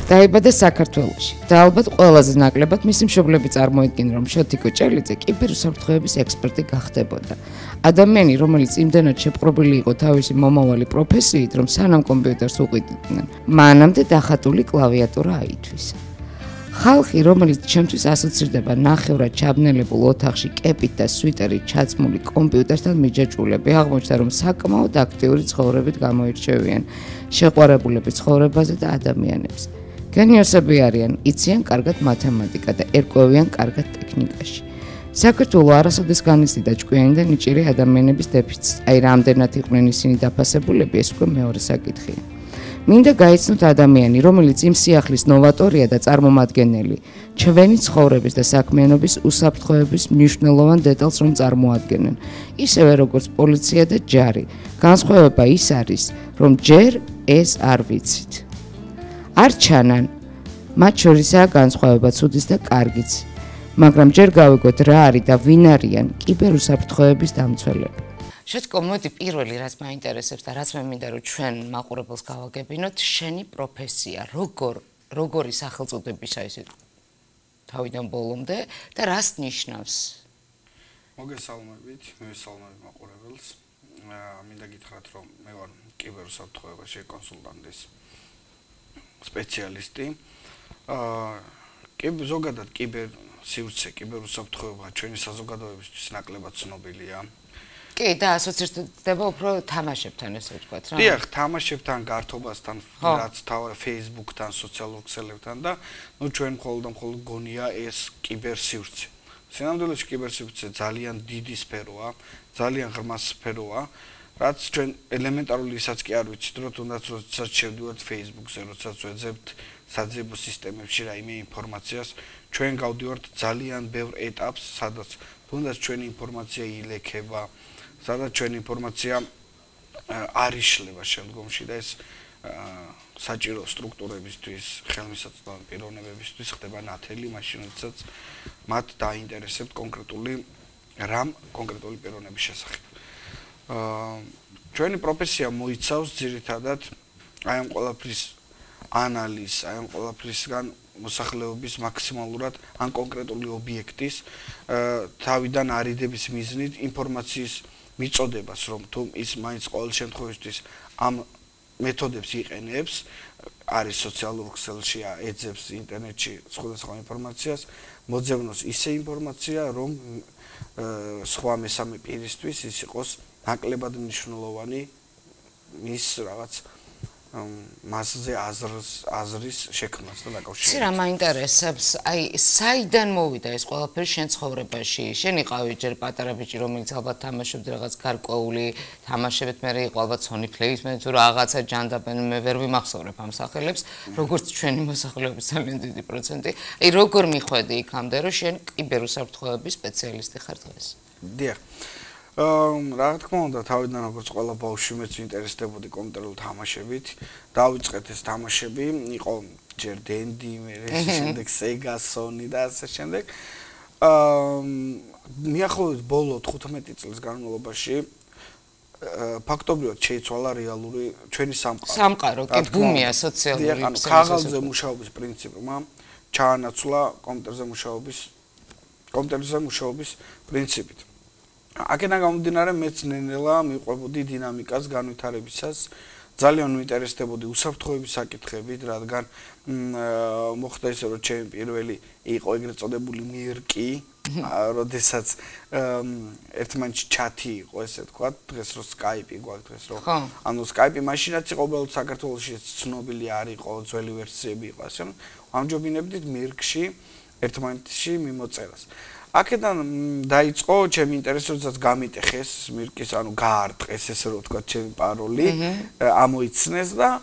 დაიბადა საქართველოში და ალბათ ყველაზე ნაკლებად მისი მშობლები წარმოედგნენ, რომ შოთიკო ჭელიძე კიბერუსაფრთხოების ექსპერტი გახდებოდა. ადამიანი, რომელიც იმდენად შეპყრობილი იყო თავისი მომავალი პროფესიით, რომ სანამ კომპიუტერს უყიდდნენ, მანამდე დახატული კლავიატურა აითვისა. ხალხი, რომელიც ჩემთვის ასოცირდება ნახევრად ჩაბნელებულ ოთახში კეპით და სვიტერით ჩაცმული კომპიუტერთან მიჯაჭვულები, აღმოჩნდა, რომ საკმაოდ აქტიური ცხოვრებით გამოირჩევიან შეყვარებულების ცხოვრებაზე და ადამიანებზე. გენიოსები არიან, იციან კარგად მათემატიკა და ერკვევიან კარგად ტექნიკაში. საქართველო არასოდეს განიცდიდა ჭკვიანი და ნიჭიერი ადამიანების დეფიციტს, აი რამდენად იყვნენ ისინი დაფასებულები, ეს უკვე მეორე საკითხია. მინდა გაიცნოთ ადამიანი, რომელიც იმ სიახლის ნოვატორია და წარმომადგენელი, ჩვენი ცხოვრების და საქმიანობის უსაფრთხოების მნიშვნელოვან დეტალს რომ წარმოადგენენ, ისევე როგორც პოლიცია და ჯარი. განსხვავება ის არის, რომ ჯერ ეს არ ვიცით. არ ჩანან, მათ შორისაა განსხვავება ცუდის და კარგიც, მაგრამ ჯერ გავიგოთ რა არის და ვინ არიან კიბერუსაფრთხოების დამცველები. შეთქო, მოდი პირველი რაც მაინტერესებს და რაც მე მინდა რომ ჩვენ მაყურებელს გავაგებინოთ, შენი პროფესია, როგორი სახელწოდებისა ისე თავიდან ბოლომდე და რას ნიშნავს? მოგესალმებით, მივესალმებით მაყურებელს. მინდა გითხრათ, რომ მე ვარ კიბერუსაფრთხოებაში კონსულტანტის სპეციალისტი. ზოგადად კიბერსივრცე, კიბერუსაფრთხოება ჩვენი საზოგადოებისთვის ნაკლებად ცნობილია. კი, და ასოცირდება უფრო თამაშებთან, ესე ვთქვათ, რა. დიახ, თამაშებთან, გართობასთან, რაც თავარ Facebook-თან, სოციალურ ქსელებთან და ჩვენ მხოლოდ და მხოლოდ გონია ეს კიბერსივრცე. სინამდვილეში კიბერსივრცე ძალიან დიდი სფეროა, ძალიან ღრმა სფეროა, რაც ჩვენ ელემენტარული ისაც კი არ ვიცით, რომ თუნდაც როდესაც შევდივართ Facebook-ზე, როდესაც ვეძებთ საძიებო სისტემებში რაიმე ინფორმაციას, ჩვენ გავდივართ ძალიან ბევრ ეტაპს, სადაც თუნდაც ჩვენი ინფორმაცია ილექება, სადაც ჩვენი ინფორმაცია არ იშლება შემდგომში და ეს საჭირო სტრუქტურებისთვის, ხელმისაწვდომი პიროვნებებისთვის ხდება ნათელი, მაშინ როდესაც მათ დაინტერესებთ კონკრეტული პიროვნების შესახებ. ჩვენი პროფესია მოიცავს ძირითადად აი ამ ყველაფრის ანალიზს, აი ამ ყველაფრისგან მოსახლეობის მაქსიმალურად ან კონკრეტული ობიექტის თავიდან არიდების მიზნით ინფორმაციის მიწოდებას, რომ თუ ის მაინც ყოველ შემთხვევაში ამ მეთოდებს იყენებს, არის სოციალურ ქსელში, ეძებს ინტერნეტში სხვადასხვა ინფორმაციას, მოძებნოს ისე ინფორმაცია, რომ სხვა მესამე პირისთვის ის იყოს ნაკლებად მნიშვნელოვანი მის რაღაც მასზე აზრის შექმნას და დაკავშირებას. რა მაინტერესებს, აი საიდან მოვიდა ეს ყველაფერი შენ ცხოვრებაში? შენ იყავი ჯერ პატარა ბიჭი, რომელიც ალბათ თამაშობდა რაღაც გარკვეული თამაშებით, მე იყო ალბათ Sony Play-ს, მე თუ რაღაცა ჯანდაბენ, მე ვერ ვიმახსოვრებ ამ სახელებს, როგორც ჩვენი მოსახლეობის ძალიან დიდი პროცენტი. აი როგორ მიხვედი იქამდე, რომ შენ კიბერუსაფრთხოების სპეციალისტი ხარ დღეს? დიახ. რა თქმა უნდა, თავიდან როგორც ყველა ბავშვი მეც ვინტერესდებოდი კომპიუტერულ თამაშებით. დავიწყეთ ეს თამაშები, იყო ჯერ D&D, მერე შემდეგ Sega, Sony და ასე შემდეგ. მიახლოებით ბოლო 15 წლის განმავლობაში ფაქტობრივად შეიცვალა რეალური ჩვენი სამყარო. სამყარო, კი, ბუმია სოციალური ანუ ქაღალდზე მუშაობის პრინციპმა ჩაანაცვლა კომპიუტერზე მუშაობის პრინციპით. აქედან გამომდინარე მეც ნენელა მიყვებოდი დინამიკას განვითარებისას, ძალიან ვინტერესდებოდი უსაფრთხოების საკითხებით, რადგან მოხდა ისე, რომ ჩემი პირველი იყო ეგრეთ წოდებული მირკი, როდესაც ერთმანეთში ჩათი იყო, ესე ვთქვათ, დღეს რო Skype გვაქვს დღეს რო. ანუ Skype მაშინაც იყო უბრალოდ საქართველოში ცნობილი არ იყო, ძველი ვერსიები იყო, ასე რომ ამჯობინებდით მირკში ერთმანეთში მიმოწერას. აქედან დაიწყო ჩემი ინტერესი, როდესაც გამიტეხეს მირკის, ანუ გაარტყეს, ესე რომ ვთქვათ, ჩემი პაროლი, ამოიცნეს და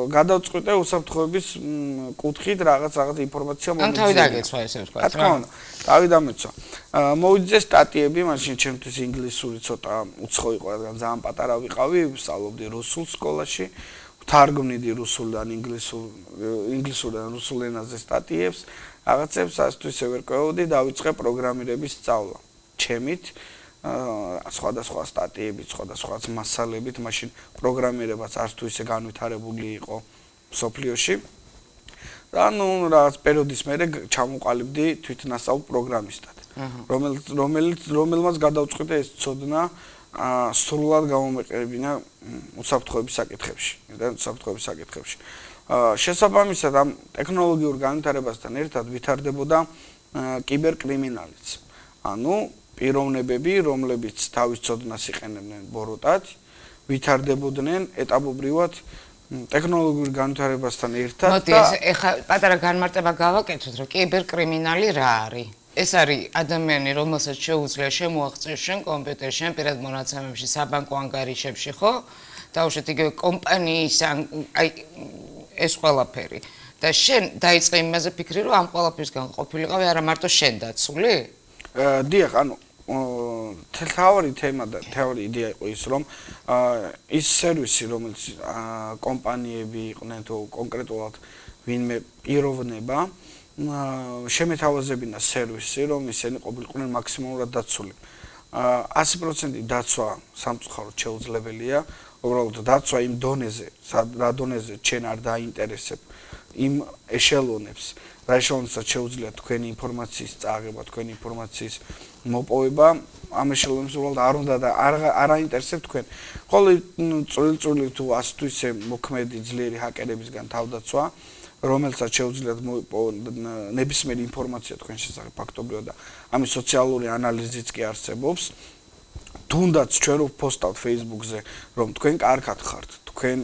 გადავწყვიტე უსაფრთხოების კუთხით რაღაც ინფორმაცია მომეცნიერა. ან თავი დაგეცვა, ესე ვთქვათ, რა თქმა უნდა, თავი დამეცვა. მოვიძე სტატიები, მაშინ ჩემთვის ინგლისური ცოტა უცხო იყო, რადგან ძალიან პატარა ვიყავი, ვსწავლობდი რუსულ სკოლაში, ვთარგმნიდი რუსულიდან ინგლისურიდან რუსულ ენაზე სტატიებს. რაღაცებს ასთვის ევერკვეოდი, დავიწყე პროგრამირების სწავლა. ჩემით სხვადასხვა სტატიებით, სხვადასხვა მასალებით, მაშინ პროგრამირებაც არც თუ ისე განვითარებული იყო მსოფლიოში. და ნუ რაღაც პერიოდის მერე ჩამოყალიბდი თვითნასწავლ პროგრამისტად. რომელმაც გადავწყვიტე ეს ცოდნა სრულად გამომეყენებინა უსაფრთხოების საკითხებში. შესაბამისად ამ ტექნოლოგიურ განვითარებასთან ერთად ვითარდებოდა კიბერკრიმინალიც. ანუ პიროვნებები, რომლებიც თავის ცოდნას იყენებდნენ ბოროტად, ვითარდებოდნენ ეტაპობრივად ტექნოლოგიურ განვითარებასთან ერთად. მოდი, ეხლა პატარა განმარტება გავაკეთოთ, რომ კიბერკრიმინალი რა არის? ეს არის ადამიანი, რომელსაც შეუძლია შემოაღწიოს შენ კომპიუტერში, შენ პირად მონაცემებში, საბანკო ანგარიშებში, ხო? დაუშვით იგივე კომპანიის აი ეს ყველაფერი. და შენ დაიწყე იმაზე ფიქრი, რომ ამ ყველაფერსგან ყოფილიყავი არა მარტო შენ დაცული? დიახ, ანუ თავი თემა და თავი იდეა იყო ის, რომ ის სერვისი, რომელიც კომპანიები იყვნენ თუ კონკრეტულად ვინმე პიროვნება, შემეთავაზებინა სერვისი, რომ ისინი ყოფილიყვნენ მაქსიმალურად დაცული. 100% დაცვა სამწუხაროდ შეუძლებელია, უბრალოდ დაცვა იმ დონეზე, რა დონეზე ჩვენ არ დაინტერესებ იმ ეშელონებს, რა ეშელონებსაც შეუძლიათ თქვენი ინფორმაციის წაღება, თქვენი ინფორმაციის მოპოვება, ამ ეშელონებს უბრალოდ არ უნდა და არ აინტერესებთ თქვენ. ხოლო წვრილ თუ ასე თუ ისე მოქმედი ძლიერი ჰაკერებისგან თავდაცვა, რომელსაც შეუძლიათ მოიპოვონ ნებისმიერი ინფორმაცია თქვენ შესახებ ფაქტობრივად და ამის სოციალური ანალიზიც კი არსებობს. თუნდაც ჩვენ რო პოსტავთ Facebook-ზე, რომ თქვენ კარგად ხართ, თქვენ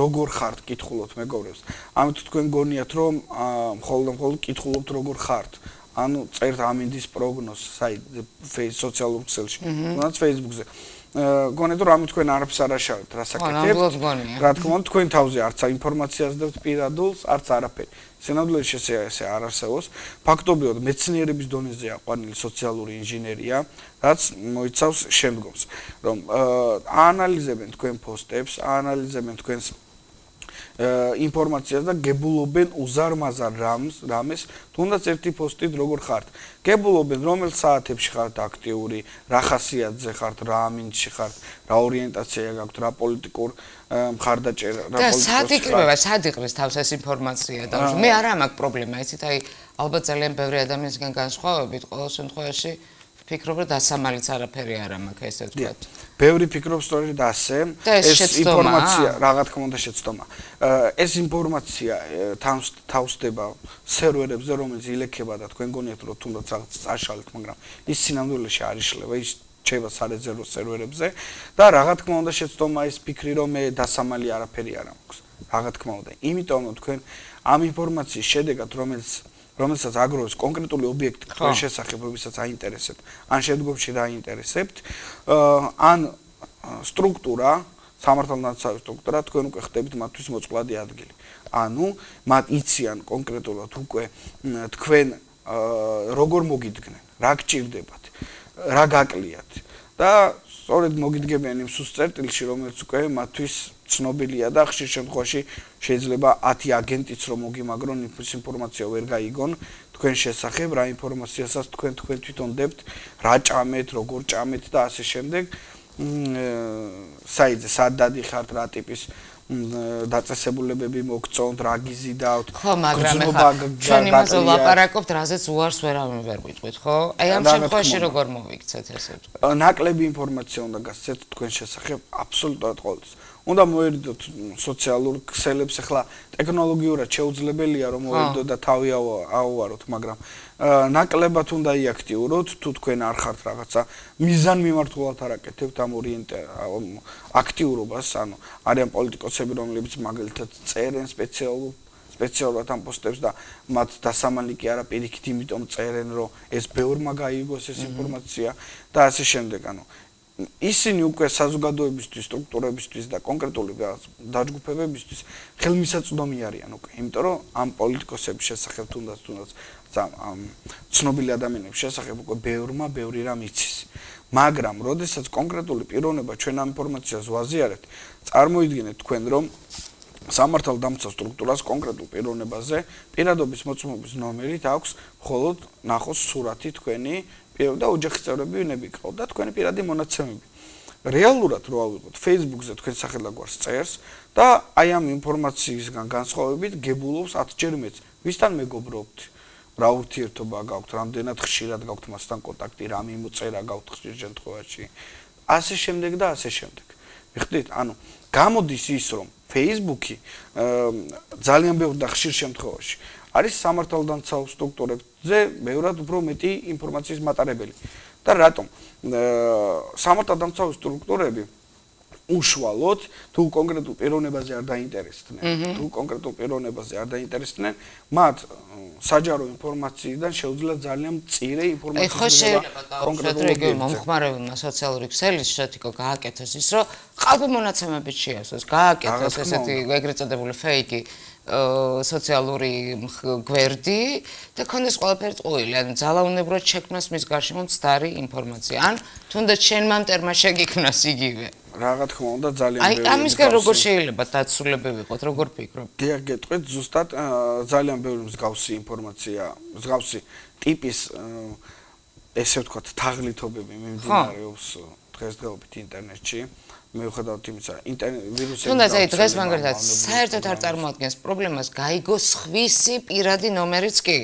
როგორ ხართ, კითხულობთ მეგობრებს. ამით თქვენ გონიათ, რომ მხოლოდ კითხულობთ როგორ ხართ. ანუ წერთ ამინდის პროგნოზს სოციალურ ქსელში, თუნდაც Facebook-ზე. გონიათ, რომ ამით თქვენ არაფერს არ აშავებთ, რა საკეთებთ. რა თქმა უნდა, თქვენ თავზე არც ინფორმაციას დებთ პირადულს, არც არაფერი. სინამდვილეში ესე არ არსებობს. ფაქტობრივად მეცნიერების დონეზე აყვანილი სოციალური ინჟინერია, რაც მოიცავს შემდგომს, რომ აანალიზებენ თქვენ პოსტებს, აანალიზებენ თქვენს ინფორმაციას და გებულობენ უზარმაზარ რამეს, თუნდაც ერთი პოსტით როგორ ხართ. გებულობენ რომელ საათებში ხართ აქტიური, რა ხასიათზე ხართ, რა ამინდში ხართ, რა ორიენტაცია გაქვთ, რა პოლიტიკურ მხარდაჭერა, რა პოლიტიკურ სად იყრეს თავს ეს ინფორმაცია და მე არა მაქვს პრობლემა, იცით, აი ალბათ ძალიან ბევრი ადამიანისგან განსხვავებით, ყოველ შემთხვევაში ფიქრობ, რომ დასამალიც არაფერი არ მაქვს, ესე ვთქვათ. ბევრი ფიქრობს სწორედ ასე. ეს ინფორმაცია, რა თქმა უნდა, შეცდომა. ეს ინფორმაცია თავსდება სერვერებზე, რომელიც ილექება და თქვენ გონიათ, რომ თუნდაც რაღაც წაშალეთ, მაგრამ ის სინამდვილეში არ იშლება, ის რჩება სარეზერვო სერვერებზე და რა თქმა უნდა, შეცდომა ის ფიქრი, რომ მე დასამალი არაფერი არ მაქვს. რა თქმა უნდა, იმიტომ რომ თქვენ ამ ინფორმაციის შედეგად, რომელსაც აგროვებს კონკრეტული ობიექტი თქვენ შესახებ, რომელსაც აინტერესებთ, ან შემდგომში დაინტერესებთ, ან სტრუქტურა, სამართალდამცავი სტრუქტურა, თქვენ უკვე ხდებით მათთვის მოწყვლადი ადგილი. ანუ მათ იციან კონკრეტულად უკვე თქვენ როგორ მოგიდგნენ, რა გჭირდებათ, რა გაკლიათ და სწორედ მოგიდგებიან იმ სუსტ წერტილში, რომელიც უკვე მათთვის ცნობილია და ხშირ შემთხვევაში შეიძლება 10 აგენტიც რომ მოგიმაგრონ ის ინფორმაცია ვერ გაიგონ თქვენ შესახებ, რა ინფორმაციასაც თქვენ თვითონ დებთ, რა ჭამეთ, როგორ ჭამეთ და ასე შემდეგ. საიტზე სად დადიხართ, რა ტიპის დაწესებულებები მოგწონთ, რა გიზიდავთ. ხო, მაგრამ ჩვენ იმაზე ვლაპარაკობთ, რაზეც უარს ვერ ვიტყვით, ხო? აი ამ შემთხვევაში როგორ მოვიქცეთ ესე ვთქვათ. ნაკლები ინფორმაცია უნდა გასცეთ თქვენ შესახებ აბსოლუტურად ყოველთვის. უნდა მოერიდოთ სოციალურ ქსელებს, ახლა ტექნოლოგიურად შეუძლებელია რომ მოერიდოთ და თავი აუვაროთ, მაგრამ ნაკლებად უნდა იაქტიუროთ, თუ თქვენ არ ხართ რაღაცა მიზანმიმართულად არ აკეთებთ ამ აქტიურობას, ანუ არიან პოლიტიკოსები, რომლებიც მაგალითად წერენ სპეციალურად ამ პოსტებს და მათ დასამალი კი არა პირიქით იმიტომ წერენ, რომ ეს ბევრმა გაიგოს ეს ინფორმაცია და ასე შემდეგ, ანუ ისინი უკვე საზოგადოებისთვის, სტრუქტურებისთვის და კონკრეტული დაჯგუფებებისთვის ხელმისაწვდომი არიან უკვე, იმიტომ რომ ამ პოლიტიკოსების შესახებ თუნდაც ცნობილი ადამიანების შესახებ უკვე ბევრი რამ იცის. მაგრამ, როდესაც კონკრეტული პიროვნება ჩვენ ამ ინფორმაციას ვაზიარებთ, წარმოიდგინეთ თქვენ, რომ სამართალდამცავ სტრუქტურას კონკრეტულ პიროვნებაზე პირადობის მოწმობის ნომერით აქვს მხოლოდ ნახოს სურათი თქვენი და ოჯახის წევრები ვინები ყავთ და თქვენი პირადი მონაცემები. რეალურად რო ავიღოთ Facebook-ზე თქვენ სახელაგვარს წერს და აი ამ ინფორმაციისგან განსხვავებით გებულობს 10 ჯერ მეც ვისთან მეგობრობთ რა ურთიერთობა გაქვთ რამდენად ხშირად გაქვთ მასთან კონტაქტი რა მიმოწერა გაქვთ ხშირ შემთხვევაში ასე შემდეგ და ასე შემდეგ მიხდით ანუ გამოდის ის რომ Facebook-ი ძალიან ბევრ და ხშირ შემთხვევაში არის სამართალდამცავ სტრუქტურებზე ბევრად უფრო მეტი ინფორმაციის მატარებელი და რატომ სამართალდამცავ სტრუქტურები უშუალოდ თუ კონკრეტულ პიროვნებაზე არ დაინტერესდნენ მათ საჯარო ინფორმაციიდან შეუძლიათ ძალიან მწირე ინფორმაცია კონკრეტულ მომხმარებელმა სოციალური ქსელის შეთიკო გააკეთოს ის რომ ყალბი მონაცემებით შეასოს გააკეთოს ესეთი ეგრეთ წოდებული ფეიკი სოციალური გვერდი და კონდეს ყველაფერი ტყუილი ან ძალაუნებურად შექმნას მის გარშემო მცდარი ინფორმაცია ან თუნდაც შენმა მტერმა შეგიქმნას იგივე რა თქმა უნდა ძალიან აი ამისგან როგორ შეიძლება დაცულები ვიყოთ როგორ ფიქრობ დიახ გეტყვით ზუსტად ძალიან ბევრი მსგავსი ინფორმაცია მსგავსი ტიპის ესე ვთქვათ თაღლითობები მიმდინარეობს დღესდღეობით ინტერნეტში მიუხედავად იმისა ვირუსები თუნდაც აი დღეს მაგალითად საერთოდ არ წარმოადგენს პრობლემას გაიგოს ხვისი პირადი ნომერიც კი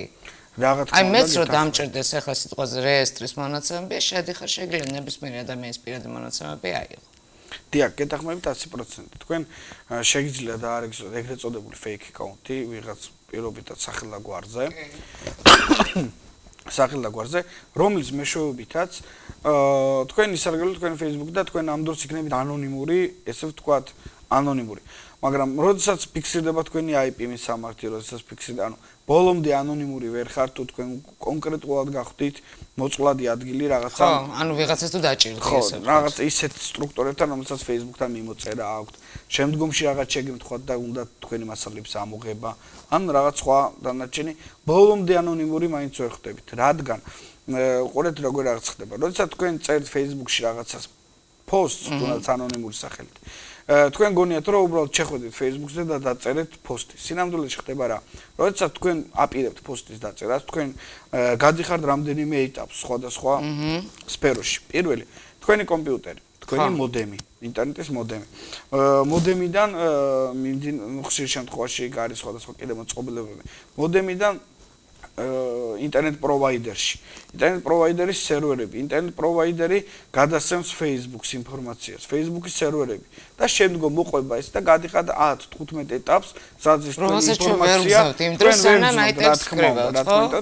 რა თქმა უნდა აი მეც რო დამჭირდეს ახლა სიტყვაზე რეესტრის მონაცემები შედიხარ შეგიძლია ნებისმიერი ადამიანის პირადი მონაცემები აიღო დიახ გეთახმებით 100% თქვენ შეგიძლია დაარეგისტროთ ეგრეთ წოდებული fake account-ი ვიღაც პირობითად სახელაგვარზე რომელიც მეშვეობითაც თქვენ ისარგებლოთ თქვენ Facebook და თქვენ ამ დროს იქნებით ანონიმური ესე ვთქვათ ანონიმური მაგრამ როდესაც ფიქსირდება თქვენი IP მისამართი როდესაც ფიქსირდება ანუ ბოლომდე ანონიმური ვერ ხართ თუ თქვენ კონკრეტულად გახვდით მოწყვლადი ადგილი რაღაცა ხო ანუ ვიღაცას თუ დაჭირდეთ ესე რაღაც ისეთ სტრუქტურებთან რომელსაც Facebook-თან მიმოწერა აქვთ შემდგომში რაღაც შეგემთხვათ და უნდა თქვენი მასალების ამოღება ან რაღაც სხვა დანარჩენი ბოლომდე ანონიმური მაინც ვერ ხდებით რადგან ყურეთ როგორ რაღაც ხდება როდესაც თქვენ წერთ Facebook-ში რაღაცას post-ს თუნდაც ანონიმური სახელით თქვენ გონიათ რომ უბრალოდ შეხვედრით Facebook-ზე და დაწერეთ post-ი. სინამდვილეში ხდება რა? როდესაც თქვენ აპირებთ post-ის დაწერას, თქვენ გადიხართ რამდენიმე ეტაპს სხვადასხვა სფეროში. პირველი, თქვენი კომპიუტერი, თქვენი მოდემი, ინტერნეტის მოდემი. მოდემიდან ხშირ შემთხვევაში არის სხვადასხვა კიდე მოწყობილობები. მოდემიდან ინტერნეტ პროვაიდერში. ინტერნეტ პროვაიდერის სერვერები, ინტერნეტ პროვაიდერი გადასცემს Facebook-ს ინფორმაციას, Facebook-ის სერვერები და შემდგომ მოყვება ეს და გადიხართ 10-15 ეტაპს, სადაც ის ინფორმაცია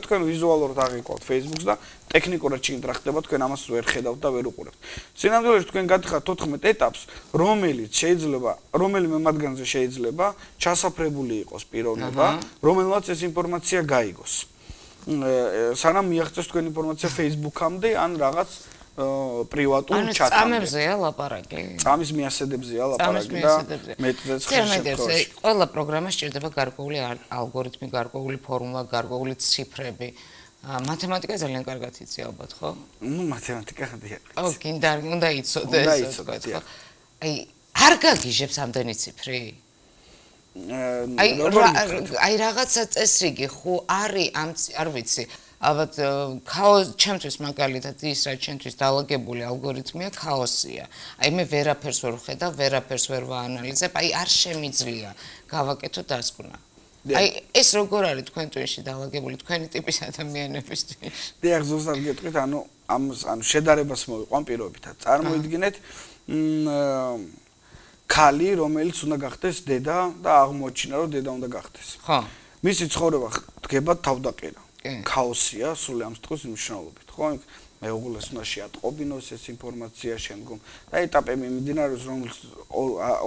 თქვენ ვიზუალურად აღიქვათ Facebook-ს და ტექნიკურად შეიძლება რა ხდება თქვენ ამას ვერ ხედავთ და ვერ უყურებთ. სინამდვილეში თქვენ გადიხართ 14 ეტაპს, რომელიც შეიძლება, რომელიმე მათგანზე შეიძლება ჩასაფრებული იყოს პიროვნება, რომელმაც ეს ინფორმაცია გაიგოს. სანამ მიაღწევს თქვენ ინფორმაცია Facebook-ამდე ან რაღაც პრივატულ ჩატამდე. წამებზეა ლაპარაკი. წამის მიასედებზეა ლაპარაკი და მეტზეც ხშირად. ყველა პროგრამას სჭირდება გარკვეული ალგორითმი, გარკვეული ფორმულა, გარკვეული ციფრები. მათემატიკა ძალიან კარგად იცი ალბათ, ხო? ნუ მათემატიკა დიახ. ო, გინდა უნდა იცოდეს, ხო? აი, არ გაგიჟებს ამდენი ციფრი? აი რაღაცა წესრიგი ხო არის არ ვიცი ალბათ ჩემთვის მაგალითად ის რა ჩემთვის დაალაგებული ალგორითმია ქაოსია აი მე ვერაფერს ვერ ვხედავ ვერაფერს ვერ ვაანალიზებ აი არ შემიძლია გავაკეთო დასკვნა აი ეს როგორ არის თქვენ ტვინში დაალაგებული თქვენი ტიპის ადამიანებისთვის დიახ ზუსტად გეტყვით ანუ შედარებას მოვიყვან პირობითად წარმოიდგინეთ ქალი, რომელიც უნდა გახდეს დედა და აღმოჩინა, რომ დედა უნდა გახდეს. ხო. მისი ცხოვრება დგება თავდაყირა. ქაოსია, სულ ამ სტყვის მნიშვნელობით, ხო? მეუღლეს უნდა შეატყობინოს ეს ინფორმაცია შემდგომ. და ეტაპები მიმდინარეობს, რომელიც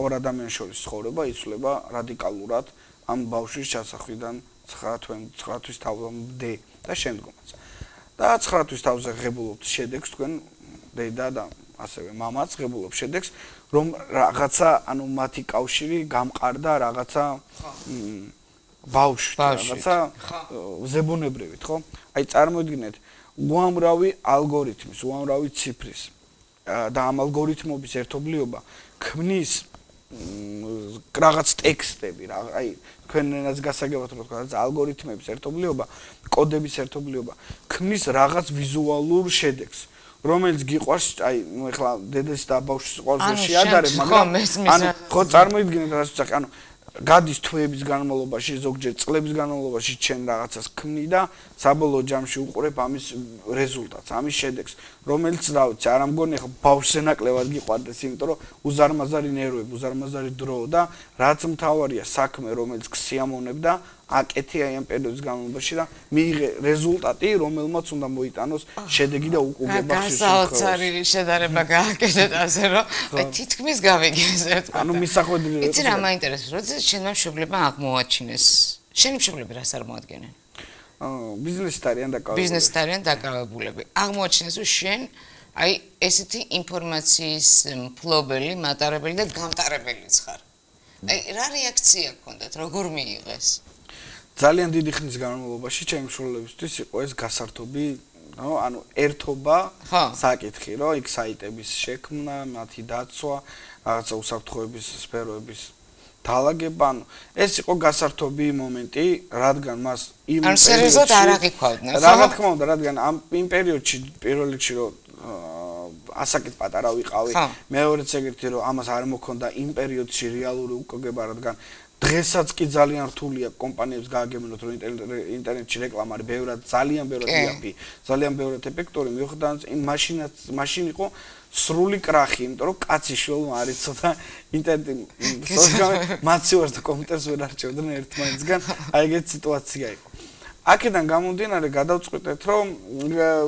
ორ ადამიანს შორის ცხოვრება იცვლება რადიკალურად ამ ბავშვის ჩასახვიდან 9 თვის თავამდე და შემდგომაც. და 9 თვის თავზე ღებულობთ შედეგს თქვენ დედა და ასევე მამაც ღებულობს შედეგს რომ რაღაცა ანუ მათი კავშირი გამყარდა რაღაცა ბავშვით რაღაცა ზებუნებრივით ხო აი წარმოიდგინეთ უამრავი ალგორითმის უამრავი ციფრის და ამ ალგორითმობის ერთობლიობა ქმნის რაღაც ტექსტები რა აი თქვენ ენას გასაგებად რო თქვა ალგორითმების ერთობლიობა კოდების ერთობლიობა ქმნის რაღაც ვიზუალურ შედეგს რომელიც გიყვარს, აი, ეხლა დედეს და ბავშვის ყოველთვის შეადარებ, მაგრამ ანუ ხო წარმოიდგინეთ რაც ვცახე, ანუ გადის თვეების განმავლობაში, ზოგჯერ წლების განმავლობაში ჩვენ რაღაცას ქმნი და საბოლოო ჯამში უყურებ ამის რეზულტატს, ამის შედეგს, რომელიც რა ვიცი, არ ამგონი ხა ბავშვზე ნაკლებად გიყვარდეს, იმიტომ რომ უზარმაზარი ნერვები, უზარმაზარი დრო და რაც მთავარია საქმე, რომელიც გსიამოვნებდა აკეთე აი ამ პერიოდის განმავლობაში და მიიღე რეზულტატი, რომელმაც უნდა მოიტანოს შედეგი და უკუგება ხშირ შემთხვევაში. გასაოცარი შედარება გააკეთეთ ასე რომ თითქმის გავიგეს ერთად. ანუ მისახვედრილი იცი რა მაინტერესებს, როდესაც შენმა მშობლებმა აღმოაჩინეს. შენი მშობლები რას წარმოადგენენ? ბიზნესით არიან დაკავებულები. ბიზნესით არიან დაკავებულები. აღმოაჩინეს რომ შენ აი ესეთი ინფორმაციის მფლობელი, მატარებელი და გამტარებელიც ხარ. აი რა რეაქცია ჰქონდათ, როგორ მიიღეს? ძალიან დიდი ხნის განმავლობაში ჩემი მშობლებისთვის იყო ეს გასართობი, ანუ ერთობა საკითხი, რომ იქ საიტების შექმნა, მათი დაცვა, რაღაცა უსაფრთხოების სფეროების დაალაგება, ანუ ეს იყო გასართობი მომენტი, რადგან მას იმ პერიოდში ანუ სერიოზულად არ აღიქვავდნენ, ხო? რა თქმა უნდა, რადგან იმ პერიოდში პირველ რიგში რომ ასაკით პატარა ვიყავი, მეორეც ეგრეთი რომ ამას არ მოქონდა იმ პერიოდში რეალური უკუგება, რადგან დღესაც კი ძალიან რთულია კომპანიებს გააგებინოთ რომ ინტერნეტში რეკლამა არის ბევრად ძალიან ბევრად იაფი, ძალიან ბევრად ეფექტური, მიუხედავად იმ მაშინ იყო სრული კრახი, იმიტომ რომ კაცი შვილმა არ იცოდა ინტერნეტი სოციალურ მაცივარს და კომპიუტერს ვერ არჩევდნენ ერთმანეთსგან, აი ეგეთი სიტუაცია იყო. აქედან გამომდინარე გადავწყვიტეთ რომ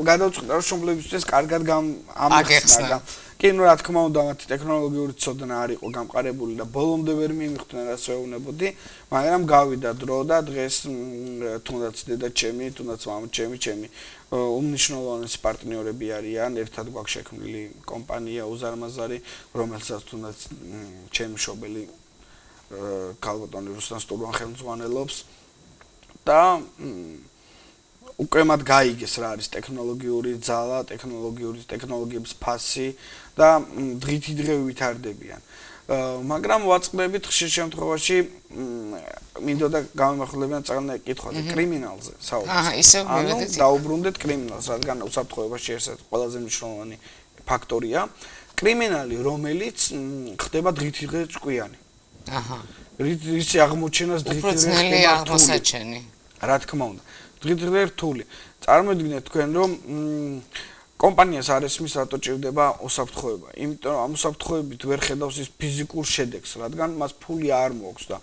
მშობლებისთვის კარგად ამახსნა. კი, რა თქმა უნდა, მათი ტექნოლოგიური ცოდნა არ იყო გამყარებული და ბოლომდე ვერ მიიღწნენ რაც ვეუბნებოდი, მაგრამ გავიდა დრო და დღეს თუნდაც დედა ჩემი, თუნდაც მამა ჩემი უმნიშვნელოვანესი პარტნიორები არიან, ერთად გვაქვს შექმნილი კომპანია უზარმაზარი, რომელსაც თუნდაც ჩემი მშობელი ქალბატონი რუსლან სტურბან ხელმძღვანელობს და უკვე მათ გაიგეს რა არის ტექნოლოგიური ძალა, ტექნოლოგიების ფასი და დღითი დღე ვითარდებიან. მაგრამ ვაწყდებით ხშირ შემთხვევაში მინდოდა გამომახვილებიან წაგნე კითხვაზე კრიმინალზე საუბრობთ. ისევ მივედით. დაუბრუნდეთ კრიმინალს, რადგან უსაფრთხოებაში ერთ-ერთი ყველაზე მნიშვნელოვანი ფაქტორია კრიმინალი, რომელიც ხდება დღითი დღე ჭკვიანი. რისი აღმოჩენას დღითი დღე ხდება აღმოსაჩენი. რა თქმა უნდა. დღითი დღე რთული. წარმოიდგინეთ თქვენ რომ კომპანიას არ ესმის რატო ჭირდება უსაფრთხოება. იმიტომ რომ ამ უსაფრთხოებით ვერ ხედავს ის ფიზიკურ შედეგს, რადგან მას ფული არ მოაქვს და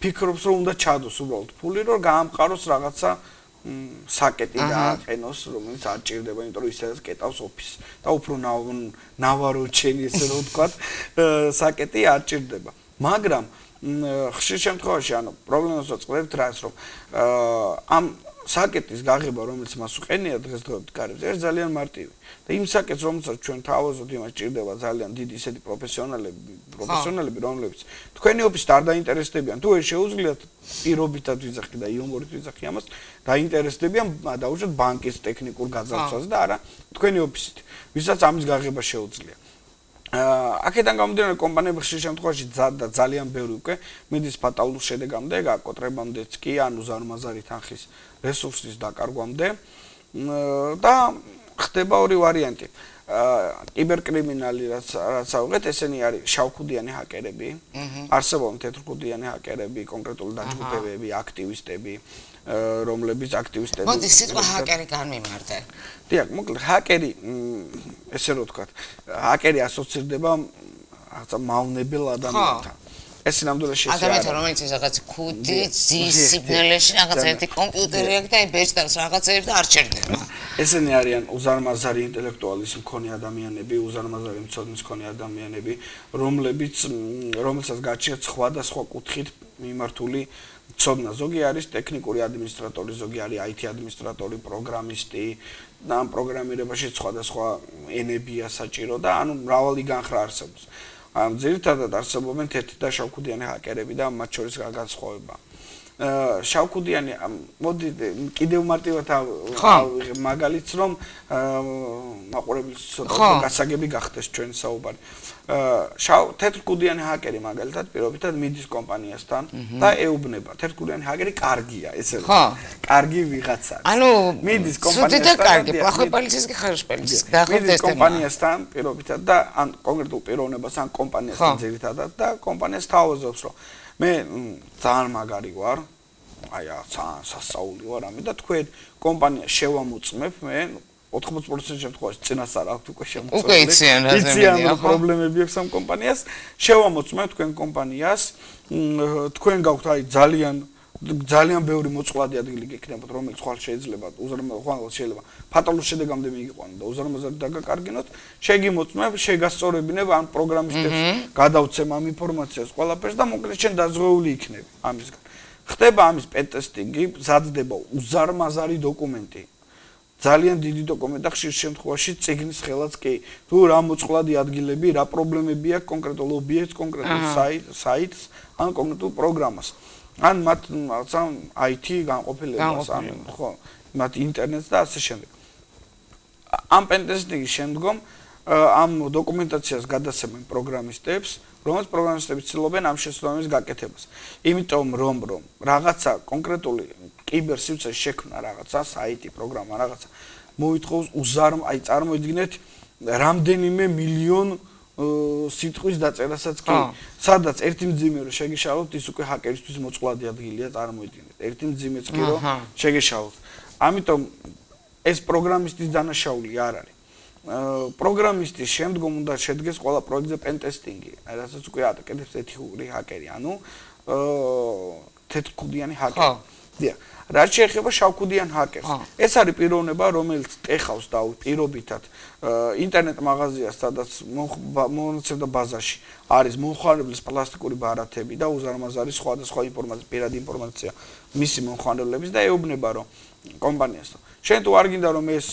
ფიქრობს რომ უნდა ჩადოს უბრალოდ ფული, რომ გაამყაროს რაღაცა საკეტი დააყენოს, რომელიც არ ჭირდება, იმიტომ რომ ისედაც კეტავს ოფისს და უფრო ნავაროჩენი ესე რომ ვთქვათ, საკეტი არ ჭირდება. მაგრამ ხშირ შემთხვევაში ანუ პრობლემას ვაწყდებთ რას რომ ამ საკეტის გაღება რომელიც მას უყენია დღესდღეობით კარიბჭე ეს ძალიან მარტივი და იმ საკეტს რომელსაც ჩვენ თავაზობთ იმას ჭირდება ძალიან დიდი ისეთი პროფესიონალები რომლებიც თქვენი ოფისით არ დაინტერესდებიან თუ ეს შეუძლიათ პირობითად ვიძახი და იუმორით ვიძახი ამას დაინტერესდებიან დაუშვათ ბანკის ტექნიკურ გაძარცვას და არა თქვენი ოფისით ვისაც ამის გაღება შეუძლია აქედან გამომდინარე კომპანიები ხშირ შემთხვევაში ძალიან ბევრი უკვე მიდის ფატალურ შედეგამდე, გაკოტრებამდეც კი, ანუ ზარმაზარი თანხის რესურსის დაკარგვამდე და ხდება ორი ვარიანტი. კიბერკრიმინალი რაც ავიღეთ, ესენი არის შავქუდიანი ჰაკერები, არსებობენ თეთრქუდიანი ჰაკერები, კონკრეტული დაჯგუფებები, აქტივისტები, რომლებიც აქტივისტები. მოდი სიტყვა ჰაკერი განმიმარტე. დიახ, მოკლედ ჰაკერი, ესე რომ ვთქვათ, ჰაკერი ასოცირდება რაღაცა მავნებელ ადამიანთან. ეს ნამდვილად შესაძლოა. ადამიანთან, რომელიც რაღაც ქუდი, ძის სიგნალებში რაღაც ერთი კომპიუტერი აქვს და აი ბეჭდავს რაღაცეებს და არ ჩერდება. ესენი არიან უზარმაზარი ინტელექტუალის მქონე ადამიანები, უზარმაზარი მცოდნის მქონე ადამიანები, რომელსაც გააჩნიათ სხვადასხვა კუთხით მიმართული ცოდნა. ზოგი არის ტექნიკური ადმინისტრატორი, ზოგი არის IT ადმინისტრატორი, პროგრამისტი და ამ პროგრამირებაში სხვადასხვა ენებია საჭირო და ანუ მრავალი განხრა არსებობს. ძირითადად არსებობენ თეთრი და შავქუდიანი ჰაკერები და მათ შორის განსხვავება. შავქუდიანი მოდი კიდევ მარტივად მაგალითს რომ მაყურებლის ცოტა გასაგები გახდეს ჩვენი საუბარი. თეთრკუდიანი ჰაკერი მაგალითად პირობითად მიდის კომპანიასთან და ეუბნება. თეთრკუდიანი ჰაკერი კარგია, ესე რომ კარგი ვიღაცაა. ანუ მიდის კომპანიასთან და კარგი, плохой полицейский, хороший полицейский. დაახლოებით კომპანიასთან პირობითად და ან კონკრეტულ პიროვნებას ან კომპანიასთან ძირითადად და კომპანიას თავაზობს რომ მე ძალიან მაგარი ვარ. აი სასაული ვარ ამი და თქვენ კომპანია შევამოწმებ მე 80% შემთხვევაში წინასწარ აქვს უკვე შემოწმებული. უკვე იციან რა ზემოდია, ხო? პრობლემები აქვს ამ კომპანიას. შევამოწმებ თქვენ კომპანიას, თქვენ გაქვთ აი ძალიან ბევრი მოწყვლადი ადგილი გექნებათ, რომელიც ხვალ შეიძლება ფატალურ შედეგამდე მიიყვანოთ და უზარმაზარი დაგაკარგინოთ. შეგიმოწმებ, შეგასწორებინებ ან პროგრამისტებს გადავცემ ამ ინფორმაციას ყველაფერს და მოკლედ შენ დაზღვეული იქნები ამისგან. ხდება ამის პენტესტინგი, მზადდება უზარმაზარი დოკუმენტი. ძალიან დიდი დოკუმენტი და ხშირ შემთხვევაში წიგნის ხელაც კი. თუ რა მოწყვლადი ადგილები, რა პრობლემები აქვს კონკრეტულ ობიექტს, კონკრეტულ საიტს, ან კონკრეტულ პროგრამას. ან მათ IT განყოფილებას, ან ხო, მათ ინტერნეტს და ასე შემდეგ. ამ პენტესტინგის შემდგომ ამ დოკუმენტაციას გადასცემენ პროგრამისტებს, რომელიც პროგრამისტები ცდილობენ ამ შესაბამის გაკეთებას. იმიტომ რომ რაღაცა კონკრეტული კიბერსივრცეს შექმნა რაღაცა საიტი, პროგრამა რაღაცა მოითხოვს აი წარმოიდგინეთ რამდენიმე მილიონ სიტყვის დაწერასაც კი სადაც ერთი მძიმე რო შეგეშალოთ ის უკვე ჰაკერისთვის მოწყვლადი ადგილია წარმოიდგინეთ ერთი მძიმეც კი რო შეგეშალოთ ამიტომ ეს პროგრამისტის დანაშაული არ არის პროგრამისტის შემდგომ უნდა შედგეს ყველა პროექტზე პენტესტინგი რასაც უკვე აკეთებს ეთიკური ჰაკერი ანუ თეთრკუდიანი ჰაკერი დიახ რაც შეეხება შავკუდიან ჰაკერს ეს არის პიროვნება რომელიც ტეხავს და პირობითად ინტერნეტ მაღაზიას სადაც მონაცემთა ბაზაში არის მომხმარებლის პლასტიკური ბარათები და უზარმაზარი სხვადასხვა ინფორმაცია პირადი ინფორმაცია მისი მომხმარებლების და ეუბნება რომ კომპანიას შენ თუ არ გინდა რომ ეს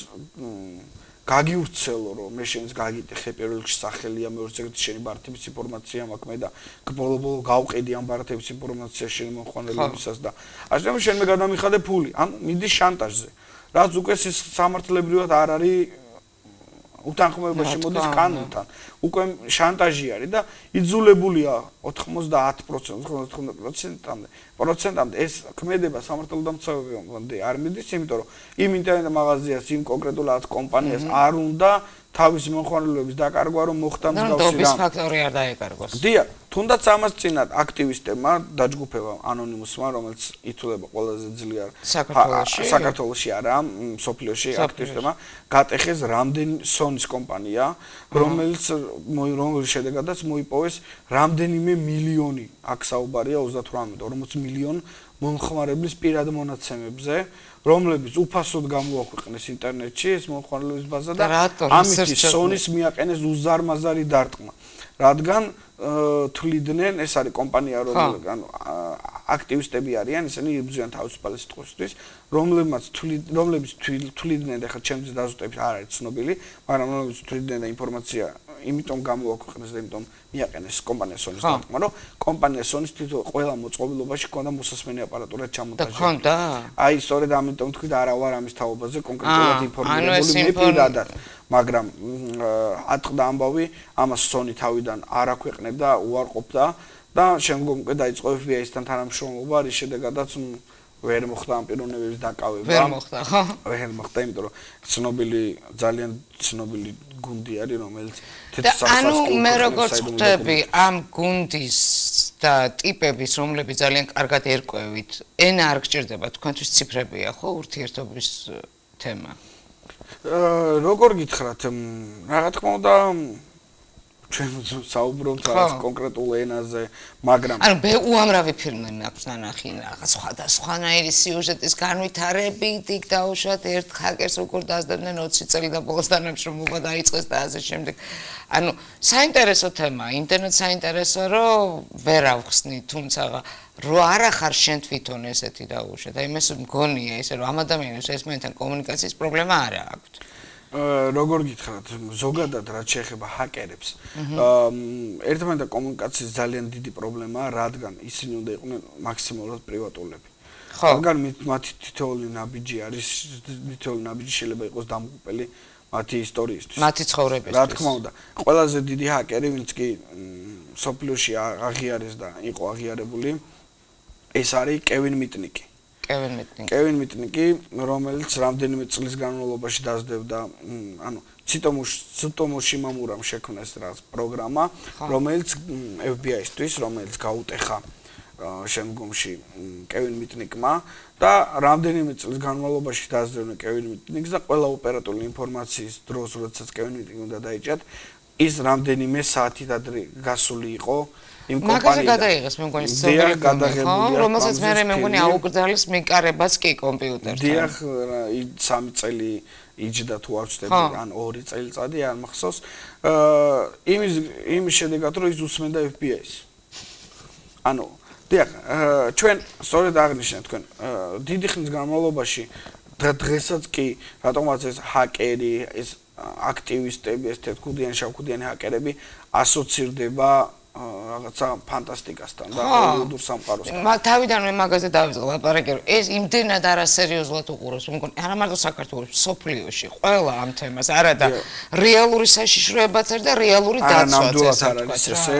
გაგივრცელო რომ მე შენს გაგიტეხე პირველ რიგში სახელია მეორე რიგში შენი ბარათების ინფორმაცია მაქვს მე და ბოლო-ბოლო გავყიდი ამ ბარათების ინფორმაცია შენ მომხმარებლებისას და ასე რომ შენ მე გადამიხადე ფული ან მიდის შანტაჟზე რაც უკვე სამართლებრივად არ არის უთანხმოებაში მოდის კანონთან უკვე შანტაჟი არის და იძულებულია 90% ეს ქმედება სამართალდამცავებამდე არ მიდის იმიტომ რომ იმ ინტერნეტ მაღაზიას იმ კონკრეტულ კომპანიას არ უნდა თავის მომხმარებლების დაკარგვა რომ მოხდა მსგავსი რამ ფაქტორი არ დაეკარგოს დიახ თუნდაც ამას წინათ აქტივისტებმა დაჯგუფება ანონიმუსმა რომელიც ითვლება ყველაზე ძლიერ საქართველოში არა სოფლიოში აქტივისტებმა გატეხეს რამდენი სონის კომპანია რომელიც შედეგადაც მოიპოვეს რამდენიმე მილიონი აქ საუბარია 38-40 მილიონ მომხმარებლის პირად მონაცემებზე რომლებიც უფასოდ გამოაქვეყნეს ინტერნეტში ეს მომხმარებლების ბაზა და ამით სონის მიაყენეს უზარმაზარი დარტყმა რადგან თვლიდნენ ეს არის კომპანია რომელგან აქტივისტები არიან ისინი იბრძვიან თავისუფალი სიტყვისთვის რომლებიც თვლიდნენ და ხა ჩემს დაზუსტების არ არის ცნობილი მაგრამ რომლებიც თვლიდნენ და ინფორმაცია იმიტომ გამოაქვეყნეს და იმიტომ მიაყენეს კომპანია სონის დარტყმა რომ კომპანია სონის თვითონ ყველა მოწყობილობაში ჰქონდა მოსასმენი აპარატურა ჩამონტაჟებული აი სწორედ ამიტომ თქვი და არა ვარ ამის თაობაზე კონკრეტულად ინფორმირებული მე პირადად მაგრამ ატყდა ამბავი ამას სონი თავიდან არ აქვეყნებდა უარყოფდა და შემდგომ უკვე დაიწყო FBI-სთან თანამშრომლობა რის შედეგადაც ვერ მოხდა ამ პიროვნებების დაკავება ვერ მოხდა ხო ვერ მოხდა იმიტომ რომ ცნობილი ძალიან ცნობილი გუნდი არის რომელიც თეთრსახსას ანუ მე როგორც ხვდები ამ გუნდის და ტიპების რომლებიც ძალიან კარგად ერკვევით ენა არ გჭირდება თქვენთვის ციფრებია ხო ურთიერთობის თემა როგორ გითხრათ რა თქმა უნდა ჩვენ საუბრობთ რაღაც კონკრეტულ ენაზე, მაგრამ ანუ უამრავი ფილმი მაქვს ნანახი, რაღაც სხვადასხვანაირი სიუჟეტის განვითარებით, იქ დაუშვათ ერთ ჰაკერს როგორ დაძებდნენ 20 წელი და ბოლოს თანამშრომლობა დაიწყეს და ასე შემდეგ. ანუ საინტერესო თემაა, ინტერნეტ საინტერესო, რომ ვერ ავხსნი, თუმცა რო არა ხარ შენ თვითონ ესეთი დაუშვათ. აი მე მგონია ისე რომ ამ ადამიანებს ერთმანეთთან კომუნიკაციის პრობლემა არ აქვს. როგორ გითხრათ, ზოგადად რაც შეეხება ჰაკერებს, ერთმანეთთან კომუნიკაციის ძალიან დიდი პრობლემაა, რადგან ისინი უნდა იყვნენ მაქსიმალურად პრივატულები. რადგან მათი თითოეული ნაბიჯი არის, თითოეული ნაბიჯი შეიძლება იყოს დამღუპელი მათი ისტორიისთვის. მათი ცხოვრებისთვის. რა თქმა უნდა, ყველაზე დიდი ჰაკერი, ვინც კი სოფლიოში აღიარეს და იყო აღიარებული, ეს არის კევინ მიტნიკი. კევინ მიტნიკი, რომელიც რამდენიმე წლის განმავლობაში დაძდებდა, ანუ ციტომოში მამურამ შექმნეს რაღაც პროგრამა, რომელიც FBI-ისთვის, რომელიც გაუტეხა შემდგომში კევინ მიტნიკმა და რამდენიმე წლის განმავლობაში დაძდევდნენ კევინ მიტნიკს და ყველა ოპერატიული ინფორმაციის დროს, როდესაც კევინ მიტნიკი უნდა დაიჭრათ, ის რამდენიმე საათით ადრე გასული იყო იმ კომპანიიდან. მაგაზე გადაიღეს მე მგონი სწორედ, რომელსაც მე მგონი აუკრძალეს მიკარებას კი კომპიუტერთან. დიახ, 3 წელი იჯდა თუ არ ვცდები, ან 2 წელიწადი არ მახსოვს. იმის შედეგად რომ ის უსმენდა FBI-ს. ანუ დიახ, ჩვენ სწორედ აღნიშნეთ თქვენ, დიდი ხნის განმავლობაში დღესაც კი რატომაც ეს ჰაკერი, ეს აქტივისტები, ეს თეთრქუდიანი, შავქუდიანი ჰაკერები ასოცირდება რაღაცა ფანტასტიკასთან და ჰოლივუდურ სამყაროსთან. თავიდანვე მაგაზე დავიწყე ლაპარაკი, რომ ეს იმდენად არასერიოზულად უყურებს, მე მგონი, არა მარტო საქართველოს, სოფლიოში, ყველა ამ თემას, არა და რეალური საშიშროებაც არის და რეალური დაცვაც. ნამდვილად არ არის ესე,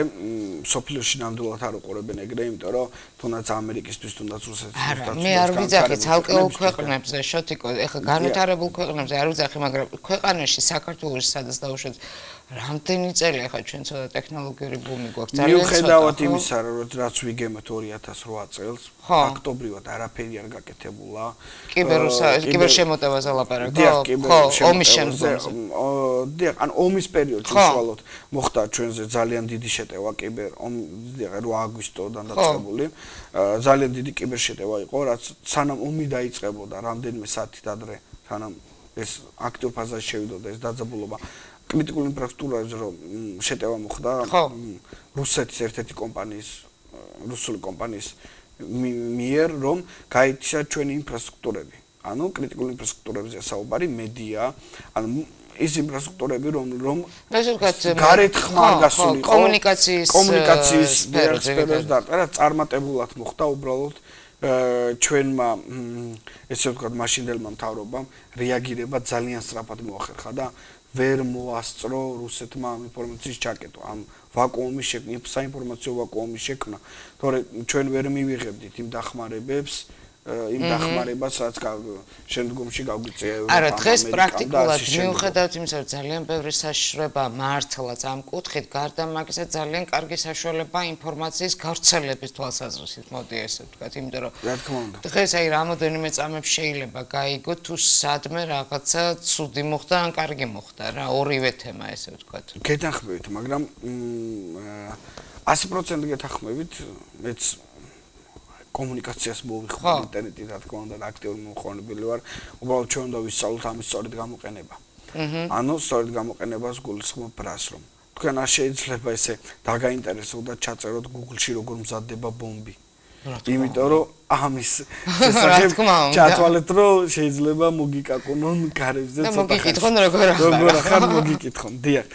სოფლიოში ნამდვილად არ უყურებენ ეგრე, იმიტომ რომ თუნდაც ამერიკისთვის, თუნდაც რუსეთისთვის არა, მე არ ვიძახი ცალკეულ ქვეყნებზე, შოთიკო, ეხლა განვითარებულ ქვეყნებზე არ ვიძახი, მაგრამ ქვეყანაში, საქართველოში, სადაც დაუშვათ რამდენი წელი ახლა ჩვენ ცოტა ტექნოლოგიური ბუმი გვაქვს ძალიან ცოტა. მიუხედავად იმისა, რომ რაც ვიგემოთ 2008 წელს, ფაქტობრივად არაფერი არ გაკეთებულა. კიბერშემოტევაზე ლაპარაკობ. ხო, ომის შემდგომზე. დიახ, ან ომის პერიოდში უშუალოდ მოხდა ჩვენზე ძალიან დიდი შეტევა კიბერ 8 აგვისტოდან დაწყებული. ძალიან დიდი კიბერშეტევა იყო, რაც სანამ ომი დაიწყებოდა, რამდენიმე საათით ადრე, სანამ ეს აქტიურ ფაზაში შევიდოდა ეს დაძაბულობა. კრიტიკულ ინფრასტრუქტურაზე რომ შეტევა მოხდა რუსეთის ერთ-ერთი კომპანიის, რუსული კომპანიის მიერ, რომ გაითიშა ჩვენი ინფრასტრუქტურები. ანუ კრიტიკულ ინფრასტრუქტურებზე საუბარი, მედია, ანუ ის ინფრასტრუქტურები, რომ გარეთ ხმარ გასული იყო კომუნიკაციის სფეროს და წარმატებულად მოხდა უბრალოდ ჩვენმა ესე ვთქვათ მაშინდელმა მთავრობამ რეაგირება ძალიან სწრაფად მოახერხა და ვერ მოასწრო რუსეთმა ამ ინფორმაციის ჩაკეტვა, ამ ვაკუუმის შექმნა, საინფორმაციო ვაკუუმის შექმნა, თორე ჩვენ ვერ მივიღებდით იმ დახმარებებს, იმ დახმარებას, რაც შემდგომში გაგვიწია. არა, დღეს პრაქტიკულად მიუხედავად იმისა, რომ ძალიან ბევრი საშიშროება მართლაც ამ კუთხით, გარდა მაგისა ძალიან კარგი საშუალება ინფორმაციის გავრცელების თვალსაზრისით, მოდი ესე ვთქვათ, იმიტომ რომ რა თქმა უნდა. დღეს აი რამოდენიმე წამებში შეიძლება გაიგო თუ სადმე რაღაცა ცუდი მოხდა ან კარგი მოხდა რა, ორივე თემა ესე ვთქვათ. გეთანხმებით, მაგრამ 100% გეთანხმებით, მეც კომუნიკაციას მოვიხმარ ინტერნეტით, რა თქმა უნდა, აქტიური მომხმარებელი ვარ. უბრალოდ ჩვენ უნდა ვისწავლოთ ამის სწორედ გამოყენება. ანუ სწორედ გამოყენებას გულისხმობ ბრას, რომ თქვენ არ შეიძლება ესე დაგაინტერესოთ და ჩაწეროთ Google-ში როგორ მზადდება ბომბი. იმიტომ რომ ამის შესახებ ჩათვალეთ, რომ შეიძლება მოგიკაკუნონ გარებზე ცოტა. და მოგიკითხონ როგორ ახლა მოგიკითხონ, დიახ.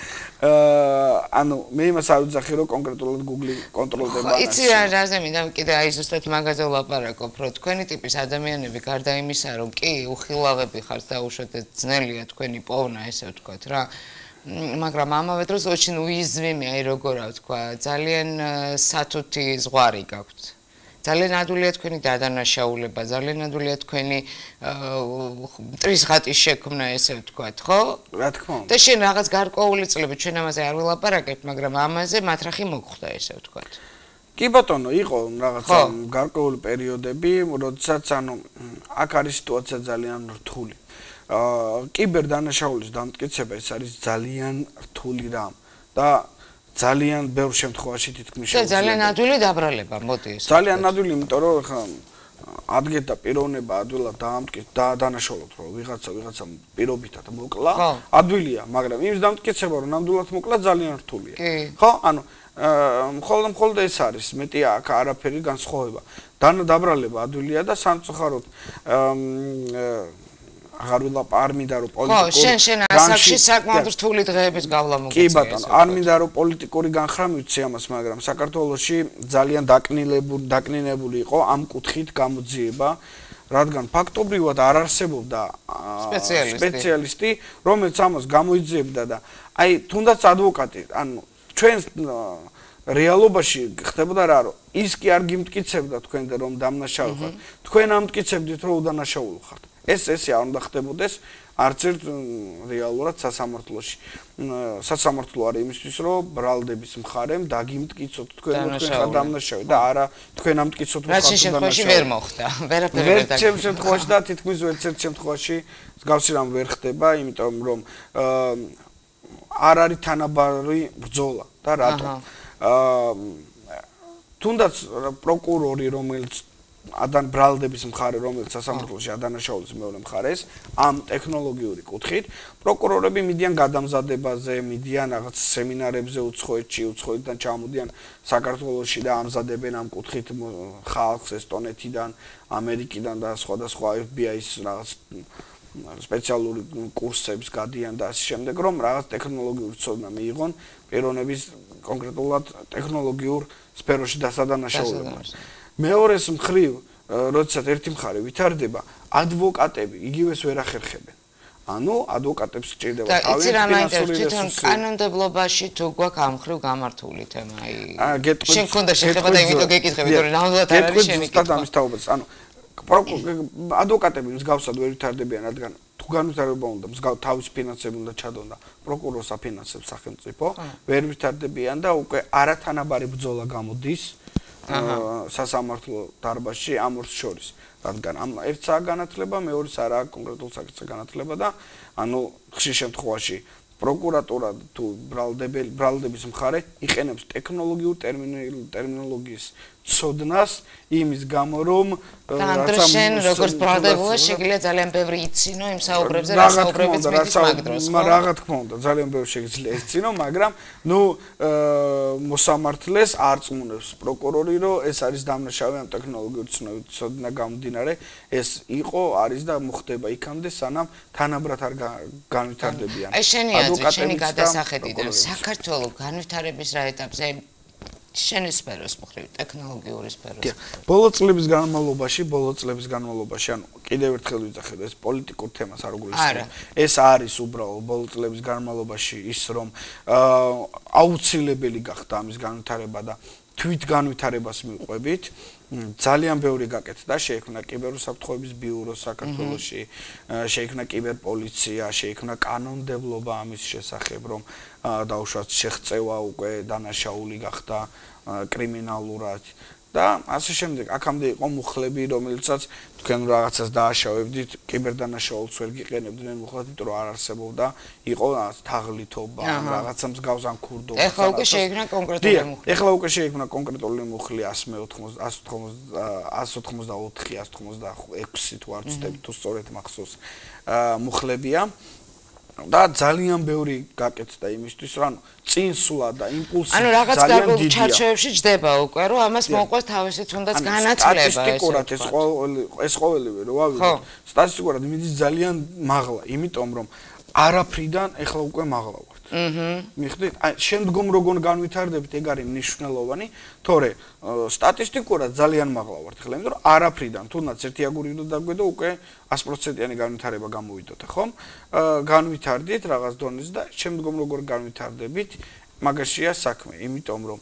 ანუ მე იმას არ ვძახი, რომ კონკრეტულად Google-ი კონტროლდება ამას. იცი რაზე მინდა კიდე აი ზუსტად მაგაზე ვლაპარაკობ, რომ თქვენი ტიპის ადამიანები გარდა იმისა, რომ კი უხილავები ხართ და უშუალოდ ძნელია თქვენი პოვნა, ესე ვთქვათ რა. მაგრამ ამავე დროს очень უიზმიმი, აი როგორა ვთქვა, ძალიან სათუთი ზღვარი გაქვთ. ძალიან ადვილია თქვენი დადანაშაულება, ძალიან ადვილია თქვენი მტრის ღატის შექმნა, ესე ვთქვათ, ხო? რა თქმა უნდა. და შენ რაღაც გარკვეული წლები ჩვენ ამაზე არ ვილაპარაკებთ, მაგრამ ამაზე მათრახი მოგხვდა, ესე ვთქვათ. კი ბატონო, იყო რაღაცა გარკვეული პერიოდები, როდესაც ანუ აქ არის სიტუაცია ძალიან რთული. კიბერდანაშაულის დამტკიცება ეს არის ძალიან რთული რამ და ძალიან ბევრ შემთხვევაში თითქმის შეუძლებელი. ძალიან ადვილი დაბრალება, მოდი ეს. ძალიან ადვილი, იმიტომ რომ ხა ადგეთ და პიროვნება ადვილად დაამტკიცეთ და დანაშაულოთ, რომ ვიღაცა პირობითად მოკლა, ადვილია, მაგრამ იმის დამტკიცება, რომ ნამდვილად მოკლა ძალიან რთულია. ხო? ანუ მხოლოდ ეს არის, მეტი აქ არაფერი განსხვავება. დაბრალება ადვილია და სამწუხაროდ აღარ ვილაპარაკ, არ მინდა რომ პოლიტიკური ხო, შენ ასაკში საკმაოდ რთული დღეების გავლა მოგიწია. კი ბატონო, არ მინდა რომ პოლიტიკური განხრა მივცე ამას, მაგრამ საქართველოში ძალიან დაკნინებული იყო ამ კუთხით გამოძიება, რადგან ფაქტობრივად არ არსებობდა სპეციალისტი, რომელიც ამას გამოიძიებდა და აი თუნდაც ადვოკატი, ანუ ჩვენს რეალობაში ხდებოდა რა, რომ ის კი არ გიმტკიცებდა თქვენ რომ დამნაშავე ხართ, თქვენ ამტკიცებდით რომ უდანაშაული ხართ. ეს არ უნდა ხდებოდეს არც ერთ რეალურად სასამართლოში. სასამართლო არის იმისთვის, რომ ბრალდების მხარემ დაგიმტკიცოთ თქვენ ხართ დამნაშავე და არა თქვენ ამტკიცოთ ხართ დამნაშავე. რაც შემთხვევაში ვერ მოხდა. ვერაფერი ვერ დაგიმტკიცეთ. ერთ შემთხვევაში და თითქმის ერთ შემთხვევაში მსგავსი რამ ვერ ხდება, იმიტომ რომ არ არის თანაბარი ბრძოლა და რატომ? თუნდაც პროკურორი, რომელიც ბრალდების მხარე, რომელიც სასამართლოში ადანაშაულის მეორე მხარეს, ამ ტექნოლოგიური კუთხით, პროკურორები მიდიან გადამზადებაზე, მიდიან რაღაც სემინარებზე უცხოეთიდან ჩამოდიან საქართველოში და ამზადებენ ამ კუთხით ხალხს ესტონეთიდან, ამერიკიდან და სხვადასხვა FBI-ის რაღაც სპეციალური კურსებს გადიან და ასე შემდეგ, რომ რაღაც ტექნოლოგიური ცოდნა მიიღონ პიროვნების კონკრეტულად ტექნოლოგიურ სფეროში დასადანაშაულებად. მეორეს მხრივ, როდესაც ერთი მხარე ვითარდება, ადვოკატები იგივეს ვერ ახერხებენ. ანუ ადვოკატებს სჭირდება თავისი ფინანსური რესურსი. კანონმდებლობაში თუ გვაქვს ამ მხრივ გამართული თემა, შენ გქონდა შეხება და იმიტომ გეკითხები, თორე ნამდვილად არ არის შენი კითხვა. ამის თაობაც, ანუ ადვოკატები მსგავსად ვერ ვითარდებიან, რადგან თუ განვითარება უნდა თავის ფინანსები უნდა ჩადონ და პროკურორს აფინანსებს სახელმწიფო, ვერ ვითარდებიან და უკვე არათანაბარი ბრძოლა გამოდის სასამართლო დარბაზში ამ ორს შორის, რადგან ერთსაა განათლება, მეორეს არა კონკრეტულ საკითხზე განათლება და ანუ ხშირ შემთხვევაში პროკურატურა თუ ბრალდების მხარე იყენებს ტექნოლოგიურ ტერმინოლოგიის ცოდნას იმის გამო რომ შენ როგორც ბრალდებულა შეგიძლია ძალიან ბევრი იცინო იმ საუბრებზე რა საუბრებიც მიდის მაგ დროს ხო? რა თქმა უნდა ძალიან ბევრი შეგიძლია იცინო, მაგრამ ნუ მოსამართლეს არ წმუნებს პროკურორი რომ ეს არის დამნაშავე ამ ტექნოლოგიურ ცოდნა გამომდინარე ეს იყო არის და მოხდება იქამდე სანამ თანაბრად არ განვითარდებიან. აი შენი გადასახედიდან საქართველოს განვითარების რა ეტაპზე შენი სფეროს მხრივ ტექნოლოგიური სფეროს. ბოლო წლების განმავლობაში, ანუ კიდევ ერთხელ ვიძახებ, ეს პოლიტიკურ თემას არ გულისხმობ. ეს არის უბრალოდ ბოლო წლების განმავლობაში ის, რომ აუცილებელი გახდა ამის განვითარება და თვით განვითარებას მიყვებით. ძალიან ბევრი გაკეთდა, შეიქმნა კიბერუსაფრთხოების ბიურო საქართველოში, შეიქმნა კიბერპოლიცია, შეიქმნა კანონმდებლობა ამის შესახებ, რომ დაუშვათ შეღწევა უკვე დანაშაული გახდა კრიმინალურად და ასე შემდეგ. აქამდე იყო მუხლები, რომელიცაც თქვენ რაღაცას დააშავებდით, კიბერდანაშაულს ვერ გიყენებდნენ მუხლად, იმიტომ რომ არ არსებობდა, იყო თაღლითობა, რაღაცა მსგავს ამ ქურდობა. ეხლა უკვე შეიქმნა კონკრეტული მუხლი. ეხლა უკვე შეიქმნა კონკრეტული მუხლი 184 თუ არ ვცდები, თუ სწორედ მახსოვს მუხლებია. და ძალიან ბევრი გაკეთდა იმისთვის, რომ წინსვლა და იმპულსი ძალიან დიდია. ჩარჩოებში ჯდება უკვე, რომ ამას მოყვეს თავისი თუნდაც განათლება. სტატისტიკურად ეს ყოველივე რო ავიღოთ, სტატისტიკურად მიდის ძალიან მაღლა, იმიტომ რომ არაფრიდან ეხლა უკვე მაღლა ვართ. მიხვდით? აი შემდგომ როგორ განვითარდებით, ეგ არის მნიშვნელოვანი, თორე სტატისტიკურად ძალიან მაღლა ვართ ეხლა, იმიტომ რომ არაფრიდან თუნდაც ერთი აგური უნდა დაგვედო უკვე 100%-იანი განვითარება გამოვიდოთ, ხო? განვითარდით რაღაც დონეზე და შემდგომ როგორ განვითარდებით, მაგაშია საქმე, იმიტომ რომ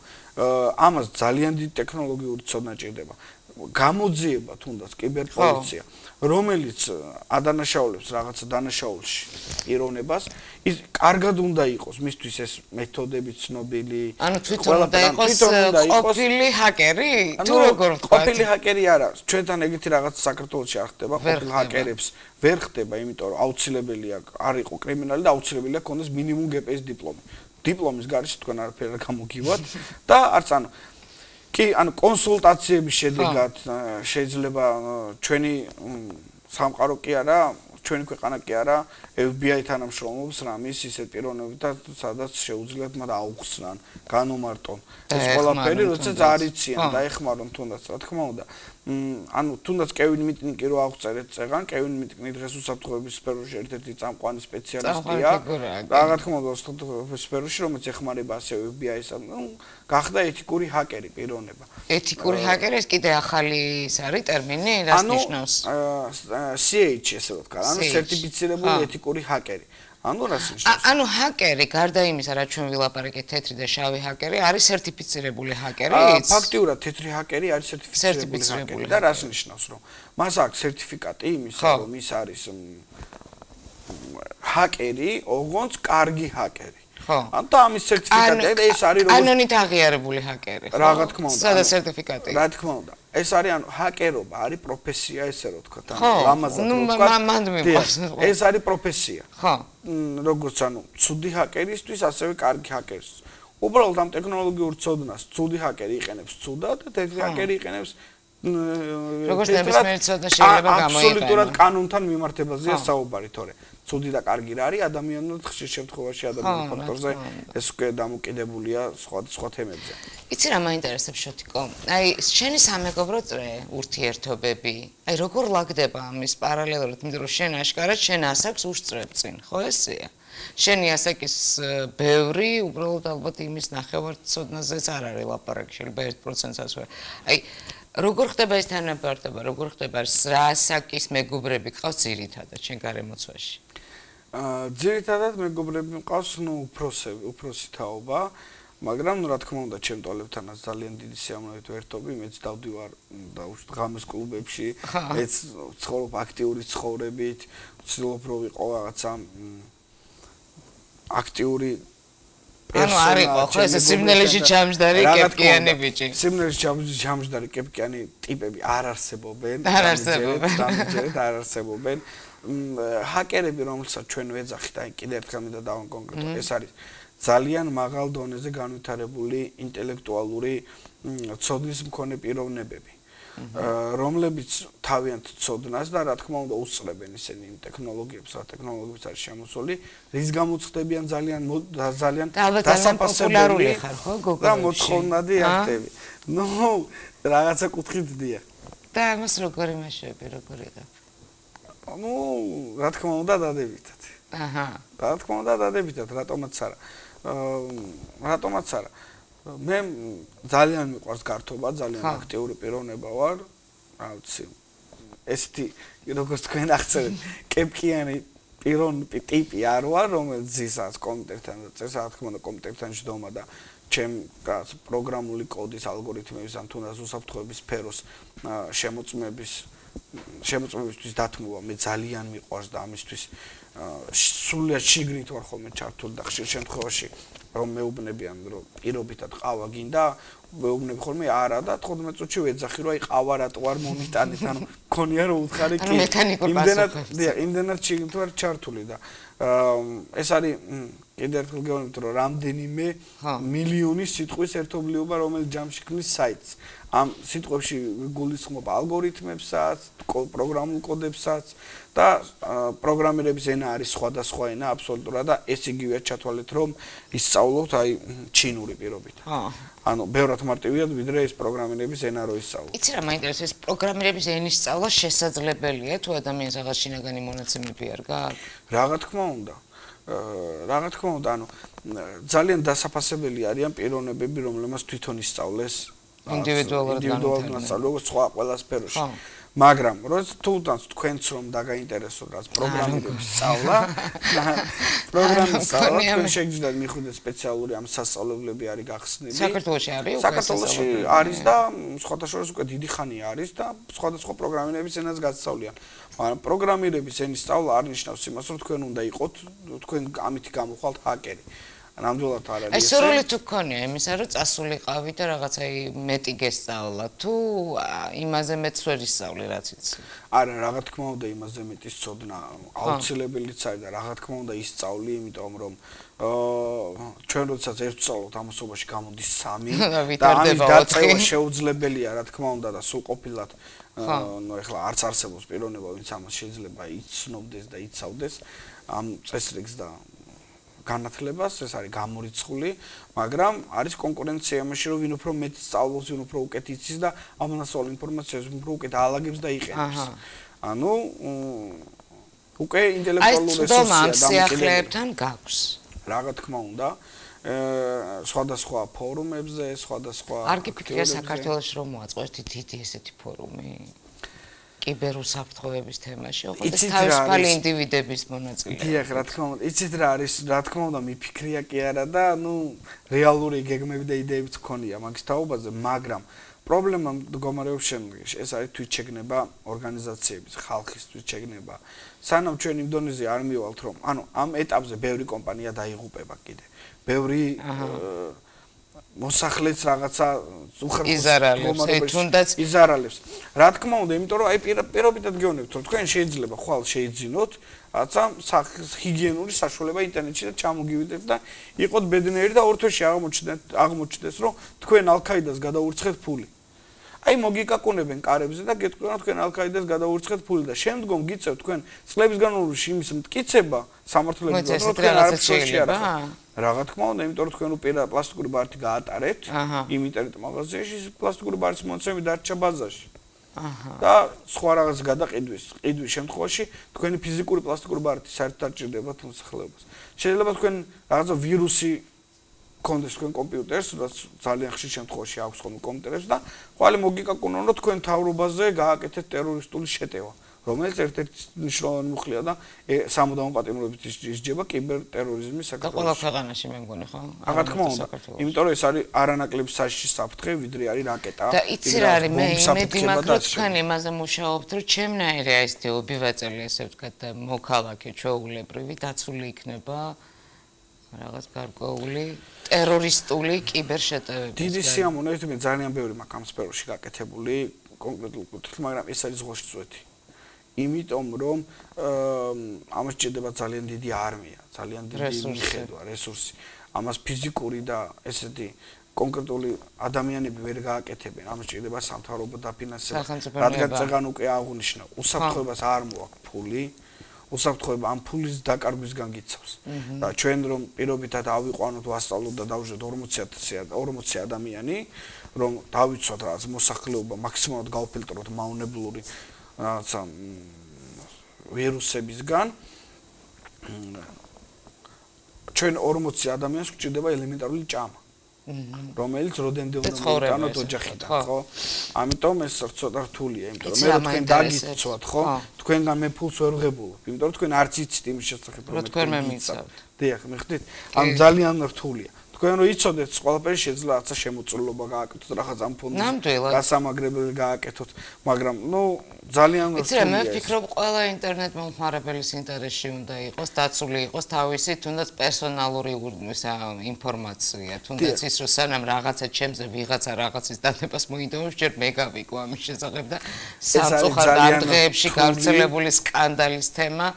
ამას ძალიან დიდი ტექნოლოგიური ცოდნა ჭირდება. გამოძიება თუნდაც კიბერპოლიცია, რომელიც ადანაშაულებს რაღაცა დანაშაულში პიროვნებას, ის კარგად უნდა იყოს მისთვის ეს მეთოდები ცნობილი. ანუ თვითონ უნდა იყოს ყოფილი ჰაკერი? თუ როგორ ვთქვა? ყოფილი ჰაკერი არა, ჩვენთან ეგეთი რაღაც საქართველოში არ ხდება, ყოფილი ჰაკერებს ვერ ხდება, იმიტომ რომ აუცილებელია არ იყო კრიმინალი და აუცილებელია ქონდეს მინიმუმ GPS დიპლომი. დიპლომის გარეშე თქვენ არაფერი არ გამოგივათ და არც ანუ კი, ანუ კონსულტაციების შედეგად შეიძლება ჩვენი სამყარო კი არა, ჩვენი ქვეყანა კი არა, FBI თანამშრომლობს რამის ისეთ პიროვნებებთან, სადაც შეუძლიათ მათ აუხსნან, განუმარტონ. ეს ყველაფერი, როდესაც არ იციან და ეხმარონ თუნდაც, რა თქმა უნდა. ანუ თუნდაც კევინ მიტნიკი რო აღწერეთ წეგან, კევინ მიტნიკი დღეს უსაფრთხოების სფეროში ერთ-ერთი წამყვანი სპეციალისტია. რა თქმა უნდა, უსაფრთხოების სფეროში, რომელიც ეხმარება ასევე FBI-ს, გახდა ეთიკური ჰაკერი პიროვნება. ეთიკური ჰაკერი ეს კიდე ახალი ის არის ტერმინი, რას ნიშნავს? CH ესე ვთქვა, ანუ სერტიფიცირებული ეთიკური ჰაკერი. ანუ რას ნიშნავს? ანუ ჰაკერი, გარდა იმისა, რაც ჩვენ ვილაპარაკეთ, თეთრი და შავი ჰაკერი, არის სერტიფიცირებული ჰაკერი? ფაქტიურად თეთრი ჰაკერი არის სერტიფიცირებული ჰაკერი და რას ნიშნავს, რომ მას აქვს სერტიფიკატი იმისა, რომ ის არის ჰაკერი, ოღონდ კარგი ჰაკერი. ხო. ანუ და ამის სერტიფიკატი ეს არის როგორც ანონით აღიარებული ჰაკერი. რა თქმა უნდა. სადა სერტიფიკატი? რა თქმა უნდა. ეს არის ანუ ჰაკერობა არის პროფესია ესე რომ თქვა, ანუ ლამაზად რომ თქვა. ეს არის პროფესია. ხო. როგორც ანუ ცუდი ჰაკერისთვის, ასევე კარგი ჰაკერისთვის. უბრალოდ ამ ტექნოლოგიურ ცოდნას ცუდი ჰაკერი იყენებს ცუდად და თეთრი ჰაკერი იყენებს როგორც ნებისმიერ ცოდნა შეიძლება გამოიყენოს. აბსოლუტურად კანონთან მიმართებაზეა საუბარი, თორე ცუდი და კარგი რა არის ადამიანურად ხშირ შემთხვევაში ადამიანის ფაქტორზე ეს უკვე დამოკიდებულია სხვა თემებზე. იცი რა მაინტერესებს შოთიკო? აი შენი სამეგობრო წრე, ურთიერთობები, აი როგორ ლაგდება ამის პარალელურად, იმიტომ რომ შენ აშკარად შენ ასაკს უშწრებ წინ, ხო ესეა? შენი ასაკის ბევრი უბრალოდ ალბათ იმის ნახევარცოდნაზეც არ არის ლაპარაკი, შეიძლება 1%-საც ვარ. აი როგორ ხდება ეს თანაბარდება, როგორ ხდება რა ასაკის მეგობრები გყავს ძირითადად შენ გარემოცვაში? ძირითადად მეგობრები მყავს, უფროსი თაობა, მაგრამ რა თქმა უნდა, ჩემ ტოლებთანაც ძალიან დიდი სიამოვნებით ვერთობი, მეც დავდივარ და ღამის კლუბებში, მეც ვცხოვრობ აქტიური ცხოვრებით, ვცდილობ რომ ვიყო რაღაცა აქტიური ანუ არისო, ხო ეს სიმნელეში ჩამჯდარი კეპკიანი ბიჭი. სიმნელეში ჩამჯდარი კეპკიანი ტიპები არ არსებობენ. არ არსებობენ. არ არსებობენ. ჰაკერები, რომელსაც ჩვენ ვეძახით, აი კიდევ ერთხელ მინდა დავაკონკრეტო, ეს არის ძალიან მაღალ დონეზე განვითარებული ინტელექტუალური ცოდნის მქონე პიროვნებები, რომლებიც თავიანთ ცოდნას და რა თქმა უნდა უსწრებენ ისინი იმ ტექნოლოგიებს, რა ტექნოლოგიებს არის შემოსული, რის გამოც ხდებიან ძალიან დასაფასებელი ხარ, ხო, გოგო? და მოთხოვნადი აქტები. ნუ რაღაცა კუთხით დია. და ამას როგორი მეშვეები, როგორ იღებ? ნუ რა თქმა უნდა დადებითად. აჰა. რა თქმა უნდა დადებითად, რატომაც არა. რატომაც არა. მე ძალიან მიყვარს გართობა, ძალიან აქტიური პიროვნება ვარ. რა ვიცი. ესეთი როგორც თქვენ აღწერეთ, კეპკიანი ტიპი არ ვარ, რომელიც ზისას კომპიუტერთან და წერს, რა თქმა უნდა კომპიუტერთან ჯდომა და ჩემ პროგრამული კოდის ალგორითმების ან თუნდაც უსაფრთხოების სფეროს შემოწმებისთვის დათმობა მე ძალიან მიყვარს და ამისთვის სულიად შიგნით ვარ ხოლმე ჩართული და ხშირ შემთხვევაში რომ მეუბნებიან რომ პირობითად ყავა გინდა მეუბნები ხოლმე არა და 15 წუთში ვეძახი რომ აი ყავა რატო არ მომიტანეთ ანუ მქონია რომ უთხარი კი იმდენად შიგნით ვარ ჩართული და ეს არის კიდევ ერთხელ გეუბნებით რომ რამდენიმე მილიონი სიტყვის ერთობლიობა რომელიც ჯამში ქმნის საიტს ამ სიტყვებში გულისხმობ ალგორითმებსაც, პროგრამულ კოდებსაც და პროგრამირების ენა არის სხვადასხვა ენა აბსოლუტურად და ეს იგივეა ჩათვალეთ რომ ისწავლოთ აი ჩინური პირობით. ანუ ბევრად მარტივია ვიდრე ეს პროგრამირების ენა რო ისწავლოთ. იცი რა მაინტერესებს ეს პროგრამირების ენის სწავლა შესაძლებელია თუ ადამიანს რაღაც შინაგანი მონაცემები არ გააქვს? რა თქმა უნდა. ანუ ძალიან დასაფასებელი არიან პიროვნებები რომლებმაც თვითონ ისწავლეს ინდივიდუალურად განვითარებული როგორც სხვა ყველა სფეროში. მაგრამ როდესაც თქვენც რომ დაგაინტერესოთ რაც პროგრამირების სწავლა, პროგრამის სწავლა თქვენ შეგიძლიათ მიხვიდეთ სპეციალური ამ სასწავლებლები არის გახსნილი. საქართველოში არის? საქართველოში არის და სხვათა შორის უკვე დიდი ხანია არის და სხვადასხვა პროგრამირების ენას გასწავლიან. მაგრამ პროგრამირების ენის სწავლა არ ნიშნავს იმას რომ თქვენ უნდა იყოთ, თქვენ ამით გამოხვალთ ჰაკერი. ნამდვილად არ არის. ეს სურვილი თუ გქონია იმისა, რომ წასულიყავი და რაღაცა მეტი გესწავლა, თუ იმაზე მეც ვერ ისწავლე, რაც იცი. არა, რა თქმა უნდა, იმაზე მეტის ცოდნა აუცილებელიც არის და რა თქმა უნდა ისწავლი, იმიტომ რომ ჩვენ როდესაც ერთ ვსწავლობთ ამასობაში გამოდის 3 და ამის დაწევა შეუძლებელია, რა თქმა უნდა და სულყოფილად ნუ ეხლა არც არსებობს პიროვნება, ვინც ამას შეიძლება იცნობდეს და იცავდეს ამ წესრიგს და განათლებას, ეს არის გამორიცხული, მაგრამ არის კონკურენცია იმაში, რომ ვინ უფრო მეტ სწავლობს, ვინ უფრო უკეთ იცის და ამასწავლ ინფორმაციას ვინ უფრო უკეთ აალაგებს და იყენებს. ანუ უკვე ინტელექტუალური რესურსია და სიახლეებთან გაქვს. რა თქმა უნდა, სხვადასხვა ფორუმებზე, სხვადასხვა არ გიფიქრია საქართველოს რომ მოაწყვეთ დიდი ესეთი ფორუმი? კიბერუსაფრთხოების თემაში, ოღონდ თავისუფალი ინდივიდების მონაწილეობა. დიახ, რა თქმა უნდა, იცით რა არის, რა თქმა უნდა, მიფიქრია კი არა და რეალური გეგმები და იდეებიც მქონია მაგის თაობაზე, მაგრამ პრობლემა მდგომარეობს შემდგომში. ეს არის თვითშეგნება ორგანიზაციების, ხალხის თვითშეგნება. სანამ ჩვენ იმ დონეზე არ მივალთ, რომ ამ ეტაპზე ბევრი კომპანია დაიღუპება კიდე. ბევრი მოსახლეც რაღაცა იზარალებს. რა თქმა უნდა, იმიტომ რომ აი პირობითად გეუბნებთ, რომ თქვენ შეიძლება ხვალ შეიძინოთ, რაცა ჰიგიენური საშუალება ინტერნეტში და ჩამოგივიდეთ და იყოთ ბედნიერი და ორ თვეში აღმოჩნდეს, რომ თქვენ ალ-ქაიდას გადაურცხეთ ფული. აი მოგიკაკუნებენ კარებზე და გეტყვიან, თქვენ ალ-ქაიდას გადაურცხეთ ფული და შემდგომ გიწევთ თქვენ წლების განმავლობაში იმის მტკიცება სამართლებრივად, რომ თქვენ არაფერში არ ხართ. რა თქმა უნდა, იმიტომ რომ თქვენ უპირატ პლასტიკური ბარათი გაატარეთ იმ ინტერნეტ მაღაზიაში, პლასტიკური ბარათის მონაცემები დარჩა ბაზარში. და სხვა რაღაც გადაყიდვის შემთხვევაში თქვენი ფიზიკური პლასტიკური ბარათი საერთოდ არ ჭირდებათ მოსახლეობას. შეიძლება თქვენ რაღაცა ვირუსი კონდეს თქვენ კომპიუტერს, რაც ძალიან ხშირ შემთხვევაში აქვს ხოლმე კომპიუტერებს და ხვალე მოგიკაკუნონ, რომ თქვენ თავრობაზე გააკეთეთ ტერორისტული შეტევა. რომელიც ერთ-ერთი მნიშვნელოვანი მუხლია და სამუდამო პატიმრობით ისჯება კიბერტერორიზმის საქართველოში. და ყველა ქვეყანაში მე მგონი ხო? რა თქმა უნდა. იმიტომ რომ ეს არის არანაკლები საშიში საფრთხე, ვიდრე არის რაკეტა. და იცი რა არის, მე იმედი მაქვს, რომ თქვენ იმაზე მუშაობთ, რომ ჩემნაირი ეს ობივაწელი ესე ვთქვათ და მოქალაქე ჩვეულებრივი დაცული იქნება რაღაც გარკვეული ტერორისტული კიბერშეტევები. დიდი სიამოვნებით მე ძალიან ბევრი მაქვს ამ სფეროში გაკეთებული კონკრეტულ კუთხით, მაგრამ ეს არის ზღვაში წვეთი. იმიტომ რომ ამას ჭირდება ძალიან დიდი არმია, ძალიან დიდი მიხედვა, რესურსი. ამას ფიზიკური და ესეთი კონკრეტული ადამიანები ვერ გააკეთებენ. ამას ჭირდება სამთავრობო დაფინანსება. რადგან წეგან უკვე აღნიშნა, უსაფრთხოებას არ მოაქვს ფული. უსაფრთხოება ამ ფულის დაკარგვისგან გიცავს. და ჩვენ რომ პირობითად ავიყვანოთ, ვასწავლოთ და დავუშვათ 40 ადამიანი, რომ დავიცვათ რაღაც მოსახლეობა, მაქსიმალურად გავფილტროთ მავნებლური რაღაცა ვირუსებისგან. ჩვენ 40 ადამიანს გვჭირდება ელემენტარული ჭამა. რომელიც როდენდელმა მოვიტანოთ ოჯახიდან, ხო? ამიტომ ეს ცოტა რთულია, იმიტომ რომ მე თქვენ დაგიცვათ, ხო? თქვენგან მე ფულს ვერ ვღებულობ, იმიტომ რომ თქვენ არც იცით იმის შესახებ, რომ თქვენ მე მიცავთ. დიახ, მიხვდით? ამ ძალიან რთულია. თქვენ რო იცოდეთ, ყველაფერი შეიძლება რაღაცა შემოწირულობა გააკეთოთ, რაღაც ამ ფონდის გასამაგრებელი გააკეთოთ, მაგრამ ძალიან რთულია. იცი რა, მე ვფიქრობ, ყველა ინტერნეტ მომხმარებელის ინტერესში უნდა იყოს, დაცული იყოს თავისი თუნდაც პერსონალური ინფორმაცია, თუნდაც ის რომ სანამ რაღაცა ჩემზე ვიღაცა რაღაცის დადებას მოინდომებს, ჯერ მე გავიგო ამის შესახებ და სამწუხაროდ ამ დღეებში გავრცელებული სკანდალის თემა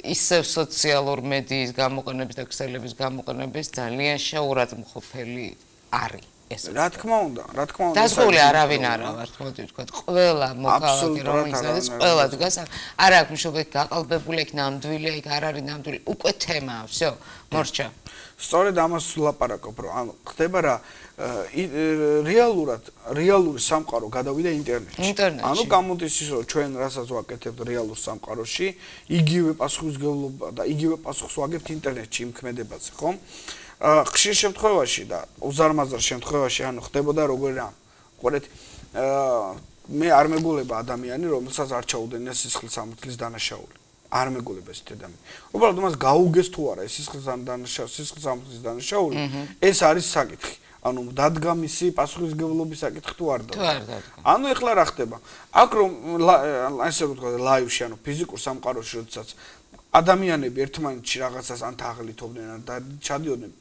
ისევ სოციალურ მედიის გამოყენების და ქსელების გამოყენების ძალიან შეურაცხმყოფელი არის. რა თქმა უნდა, რა თქმა უნდა. დასწრული არავინ არა ვარ, მოდი ვთქვათ, ყველა მოქალაქე რომელიც არის, ყველა დგას, არ აქვს მშობლები გაყალბებული, იქ ნამდვილია, იქ არ არის ნამდვილი, უკვე თემაა, всё, მორჩა. სწორედ ამას ვლაპარაკობ, რომ ხდება რა რეალური სამყარო გადავიდა ინტერნეტში. ანუ გამოდის ის, რომ ჩვენ რასაც ვაკეთებთ რეალურ სამყაროში, იგივე პასუხისმგებლობა და იგივე პასუხს ვაგებთ ინტერნეტში იმ ქმედებაზე, ხო? ხშირ შემთხვევაში და უზარმაზარ შემთხვევაში ანუ ხდებოდა როგორი რამ. ყურეთ, მე არ მეგულება ადამიანი, რომელსაც არ ჩაუდენია სისხლის სამართლის დანაშაული. არ მეგულება ეს ადამიანი. უბრალოდ მას გაუგეს თუ არა ეს სისხლის სამართლის დანაშაული, ეს არის საკითხი. ანუ დადგა მისი პასუხისმგებლობის საკითხი თუ არ დადგა. ანუ ეხლა რა ხდება? აქ რომ ასე ვთქვათ ლაივში, ანუ ფიზიკურ სამყაროში, როდესაც ადამიანები ერთმანეთში რაღაცას ან თაღლითობდნენ და ჩადიოდნენ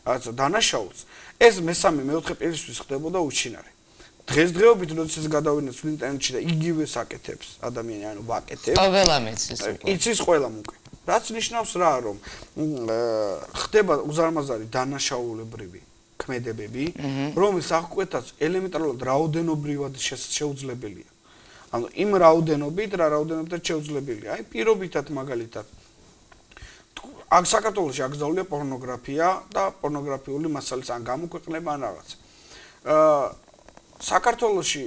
რაღაცა დანაშაულს, ეს მესამე მეოთხე პირისთვის ხდებოდა უჩინარი. დღესდღეობით როდესაც გადავინეთ ინტერნეტში და იგივე საკეთებს ადამიანი, ანუ ვაკეთებ. ყველა მეცის. იცის ყველა უკვე. რაც ნიშნავს რა, რომ ხდება უზარმაზარი დანაშაულებრივი ქმედებები, რომლის აღკვეთაც ელემენტარულად რაოდენობრივად შეუძლებელია. ანუ იმ რაოდენობითაც შეუძლებელია. აი პირობითად მაგალითად აქ საქართველოში აკრძალულია პორნოგრაფია და პორნოგრაფიული მასალის ან გამოქვეყნება ან რაღაც. საქართველოში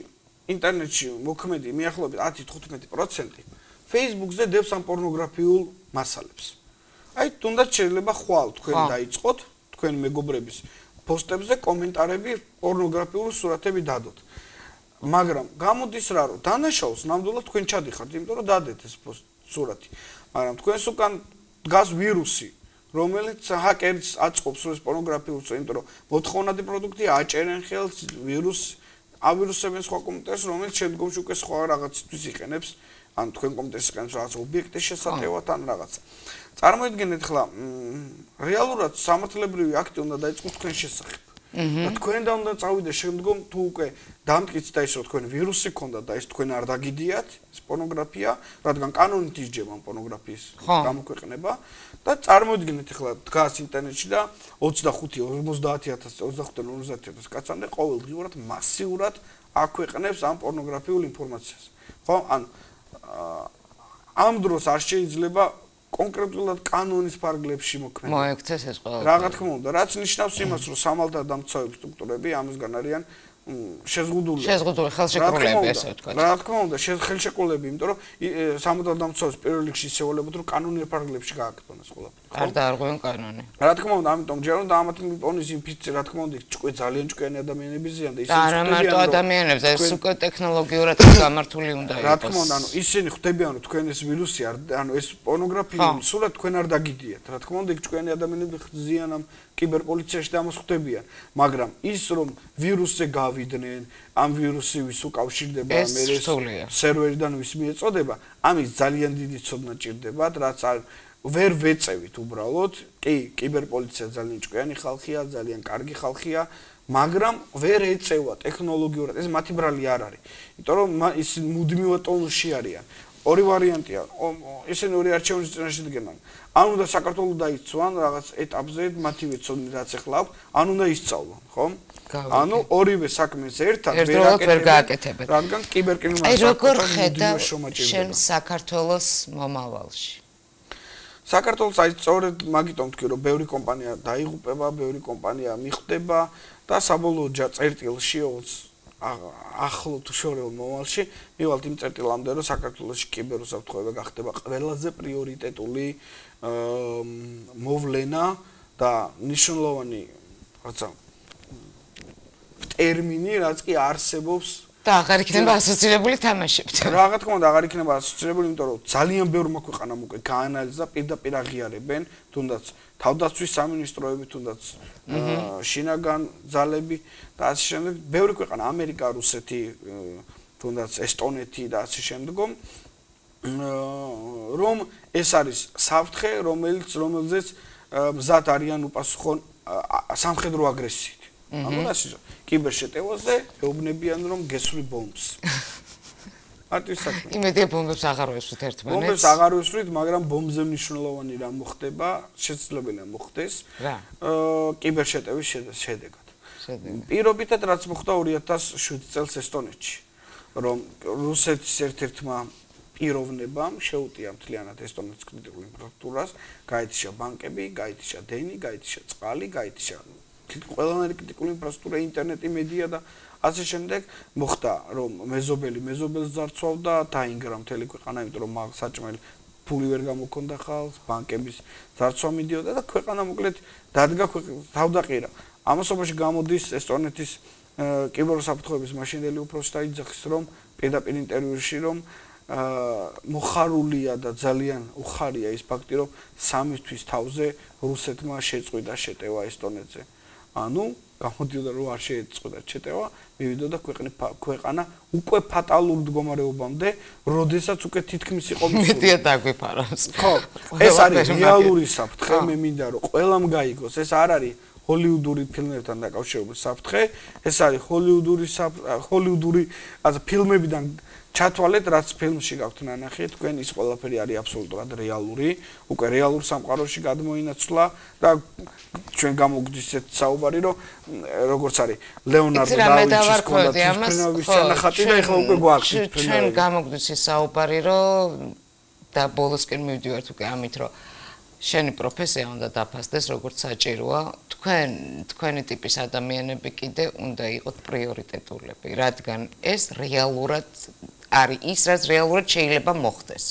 ინტერნეტში მოქმედი მიახლოებით 10-15% Facebook-ზე დებს ამ პორნოგრაფიულ მასალებს. აი თუნდაც შეიძლება ხვალ თქვენ დაიწყოთ თქვენ მეგობრების პოსტებზე კომენტარები პორნოგრაფიული სურათები დადოთ. მაგრამ გამოდის რა რომ დანაშაულს ნამდვილად თქვენ ჩადიხართ, იმიტომ რომ დადეთ ეს სურათი. მაგრამ თქვენს უკან დგას ვირუსი, რომელიც ჰაკერს აწყობს ეს პორნოგრაფიულ სურათს, იმიტომ რომ მოთხოვნადი პროდუქტი აჭერენ ხელს ვირუსს, ავირუსებენ სხვა კომპიუტერს, რომელიც შემდგომში უკვე სხვა რაღაცისთვის იყენებს, ან თქვენ კომპიუტერს იყენებს რაღაც ობიექტის შესატევად ან რაღაცა. წარმოიდგინეთ ხლა რეალურად სამართლებრივი აქტი უნდა დაიწყოს თქვენ შესახებ. და თქვენ და უნდა წავიდე შემდგომ თუ უკვე დამტკიც და ის რომ თქვენ ვირუსი ქონდა და ის თქვენ არ დაგიდიათ ეს პორნოგრაფია, რადგან კანონით ისჯება პორნოგრაფიის გამოქვეყნება და წარმოიდგინეთ ხლა დგას ინტერნეტში და 25-50000 კაცამდე ყოველდღიურად მასიურად აქვეყნებს ამ პორნოგრაფიულ ინფორმაციას. ხო? ან ამ დროს არ შეიძლება კონკრეტულად კანონის ფარგლებში მოქმედება. მოექცეს ეს ყველა. რა თქმა უნდა, რაც ნიშნავს იმას, რომ სამართალდამცავი სტრუქტურები ამისგან არიან შეზღუდული. შეზღუდული ხელშეკრულები ესე ვთქვათ. რა თქმა უნდა, ხელშეკრულები, იმიტომ რომ სამართალდამცავის პირველ რიგში ისეულებოდ რომ კანონიერ ფარგლებში გააკეთოს ყველაფერი. არ დაარღვევენ კანონი. რა თქმა უნდა, ამიტომ ჯერ უნდა ამათ ტონის ინფიცირება, რა თქმა უნდა, ჭკვე ძალიან ჭკვიანი ადამიანები ზიან და ისინი არა მარტო ადამიანებს, ეს უკვე ტექნოლოგიურად გამართული უნდა იყოს. რა თქმა უნდა, ანუ ისინი ხვდებიან რომ თქვენ ეს ვირუსი არ, ანუ ეს პორნოგრაფიული სურათ თქვენ არ დაგიდიათ. რა თქმა უნდა, ჭკვიანი ადამიანები ზიან ამ კიბერპოლიციაში და ამას ხვდებიან, მაგრამ ის რომ ვირუსზე გავიდნენ, ამ ვირუსი ვის უკავშირდება მე სერვერიდან ვის მიეწოდება, ამის ძალიან დიდი ცოდნა ჭირდებათ, რაც არ ვერ ვეწევით უბრალოდ. კი, კიბერპოლიცია ძალიან ჭკვიანი ხალხია, ძალიან კარგი ხალხია, მაგრამ ვერ ეწევა ტექნოლოგიურად, ეს მათი ბრალი არ არის. იმიტომ რომ ის მუდმივად ტონუსში არიან. ორი ვარიანტია, ისინი ორი არჩევნის წინაშე დგებიან. ან უნდა საქართველოს დაიცვან რაღაც ეტაპზე მათივე ცოდნით რაც ახლა აქვს, ან უნდა ისწავლონ, ხო? ანუ ორივე საქმეს ერთად ვერ გააკეთებენ. რადგან კიბერკრიმინალს აი როგორ ხედავ შენ საქართველოს მომავალში? საქართველოს აი სწორედ მაგიტომ თქვი რომ ბევრი კომპანია დაიღუპება, ბევრი კომპანია მიხვდება და საბოლოო წერტილში ახლო თუ შორეულ მომავალში მივალთ იმ წერტილამდე რომ საქართველოში კიბერუსაფრთხოება გახდება ყველაზე პრიორიტეტული მოვლენა და მნიშვნელოვანი რაცა ტერმინი რაც კი არსებობს და აღარ იქნება ასოცირებული თამაშებით. რა თქმა უნდა აღარ იქნება ასოცირებული, იმიტომ რომ ძალიან ბევრმა ქვეყანამ უკვე გაანალიზა პირდაპირ აღიარებენ, თუნდაც თავდაცვის სამინისტროები, თუნდაც შინაგან ძალები და ასე შემდეგ. ბევრი ქვეყანა, ამერიკა, რუსეთი, თუნდაც ესტონეთი და ასე შემდგომ, რომ ეს არის საფრთხე, რომელზეც მზად არიან უპასუხონ სამხედრო აგრესიით. ანუ ასე კიბერშეტევაზე ეუბნებიან რომ გესვრი ბომბს. მარტივ საქმე. იმედია ბომბებს აღარ ვესვით ერთმანეთს. ბომბებს აღარ ვესვით, მაგრამ ბომბზე მნიშვნელოვანი რა მოხდება, შესაძლებელია მოხდეს. რა? კიბერშეტევის შედეგად. პირობითად რაც მოხდა 2007 წელს ესტონეთში, რომ რუსეთის ერთ-ერთმა პიროვნებამ შეუტია მთლიანად ესტონეთის კრიტიკულ ინფრასტრუქტურას, გაითიშა ბანკები, გაითიშა დენი, გაითიშა წყალი, გაითიშა ყველანაირი კრიტიკული ინფრასტრუქტურა, ინტერნეტი, მედია და ასე შემდეგ მოხდა რომ მეზობელს ძარცვავდა, დაინგრა მთელი ქვეყანა, იმიტომ რომ საჭმელი ფული ვერ გამოქონდა ხალხს, ბანკების ძარცვა მიდიოდა და ქვეყანა მოკლედ დადგა თავდაყირა. ამასობაში გამოდის ესტონეთის კიბერუსაფრთხოების მაშინდელი უფროსი დაიძახის რომ პირდაპირ ინტერვიუში რომ მოხარულია და ძალიან უხარია ის ფაქტი რომ 3 თვის თავზე რუსეთმა შეწყვიტა შეტევა ესტონეთზე. ანუ გამოდიოდა რომ არ შეეწყვეტა შეტევა, მივიდოდა ქვეყანა უკვე ფატალურ მდგომარეობამდე, როდესაც უკვე თითქმის იყო მედია დაგვიფარავს. ხო, ეს არის რეალური საფრთხე, მე მინდა რომ ყველამ გაიგოს, ეს არ არის ჰოლივუდური ფილმებთან დაკავშირებული საფრთხე, ეს არის ჰოლივუდური ფილმებიდან ჩათვალეთ, რაც ფილმში გაქვთ ნანახი, თქვენ ის ყველაფერი არის აბსოლუტურად რეალური, უკვე რეალურ სამყაროში გადმოინაცვლა და ჩვენ გამოგვდის ეს საუბარი, რომ როგორც არის ლეონარდო და ვინჩის კონდა ფილმების ჩანახატი და ეხლა უკვე გვაქვს ფილმები. ჩვენ გამოგვდის ეს საუბარი, რომ და ბოლოსკენ მივდივართ უკვე ამით, რომ შენი პროფესია უნდა დაფასდეს როგორც საჭიროა, თქვენი ტიპის ადამიანები კიდე უნდა იყოთ პრიორიტეტულები, რადგან ეს რეალურად არის ის, რაც რეალურად შეიძლება მოხდეს.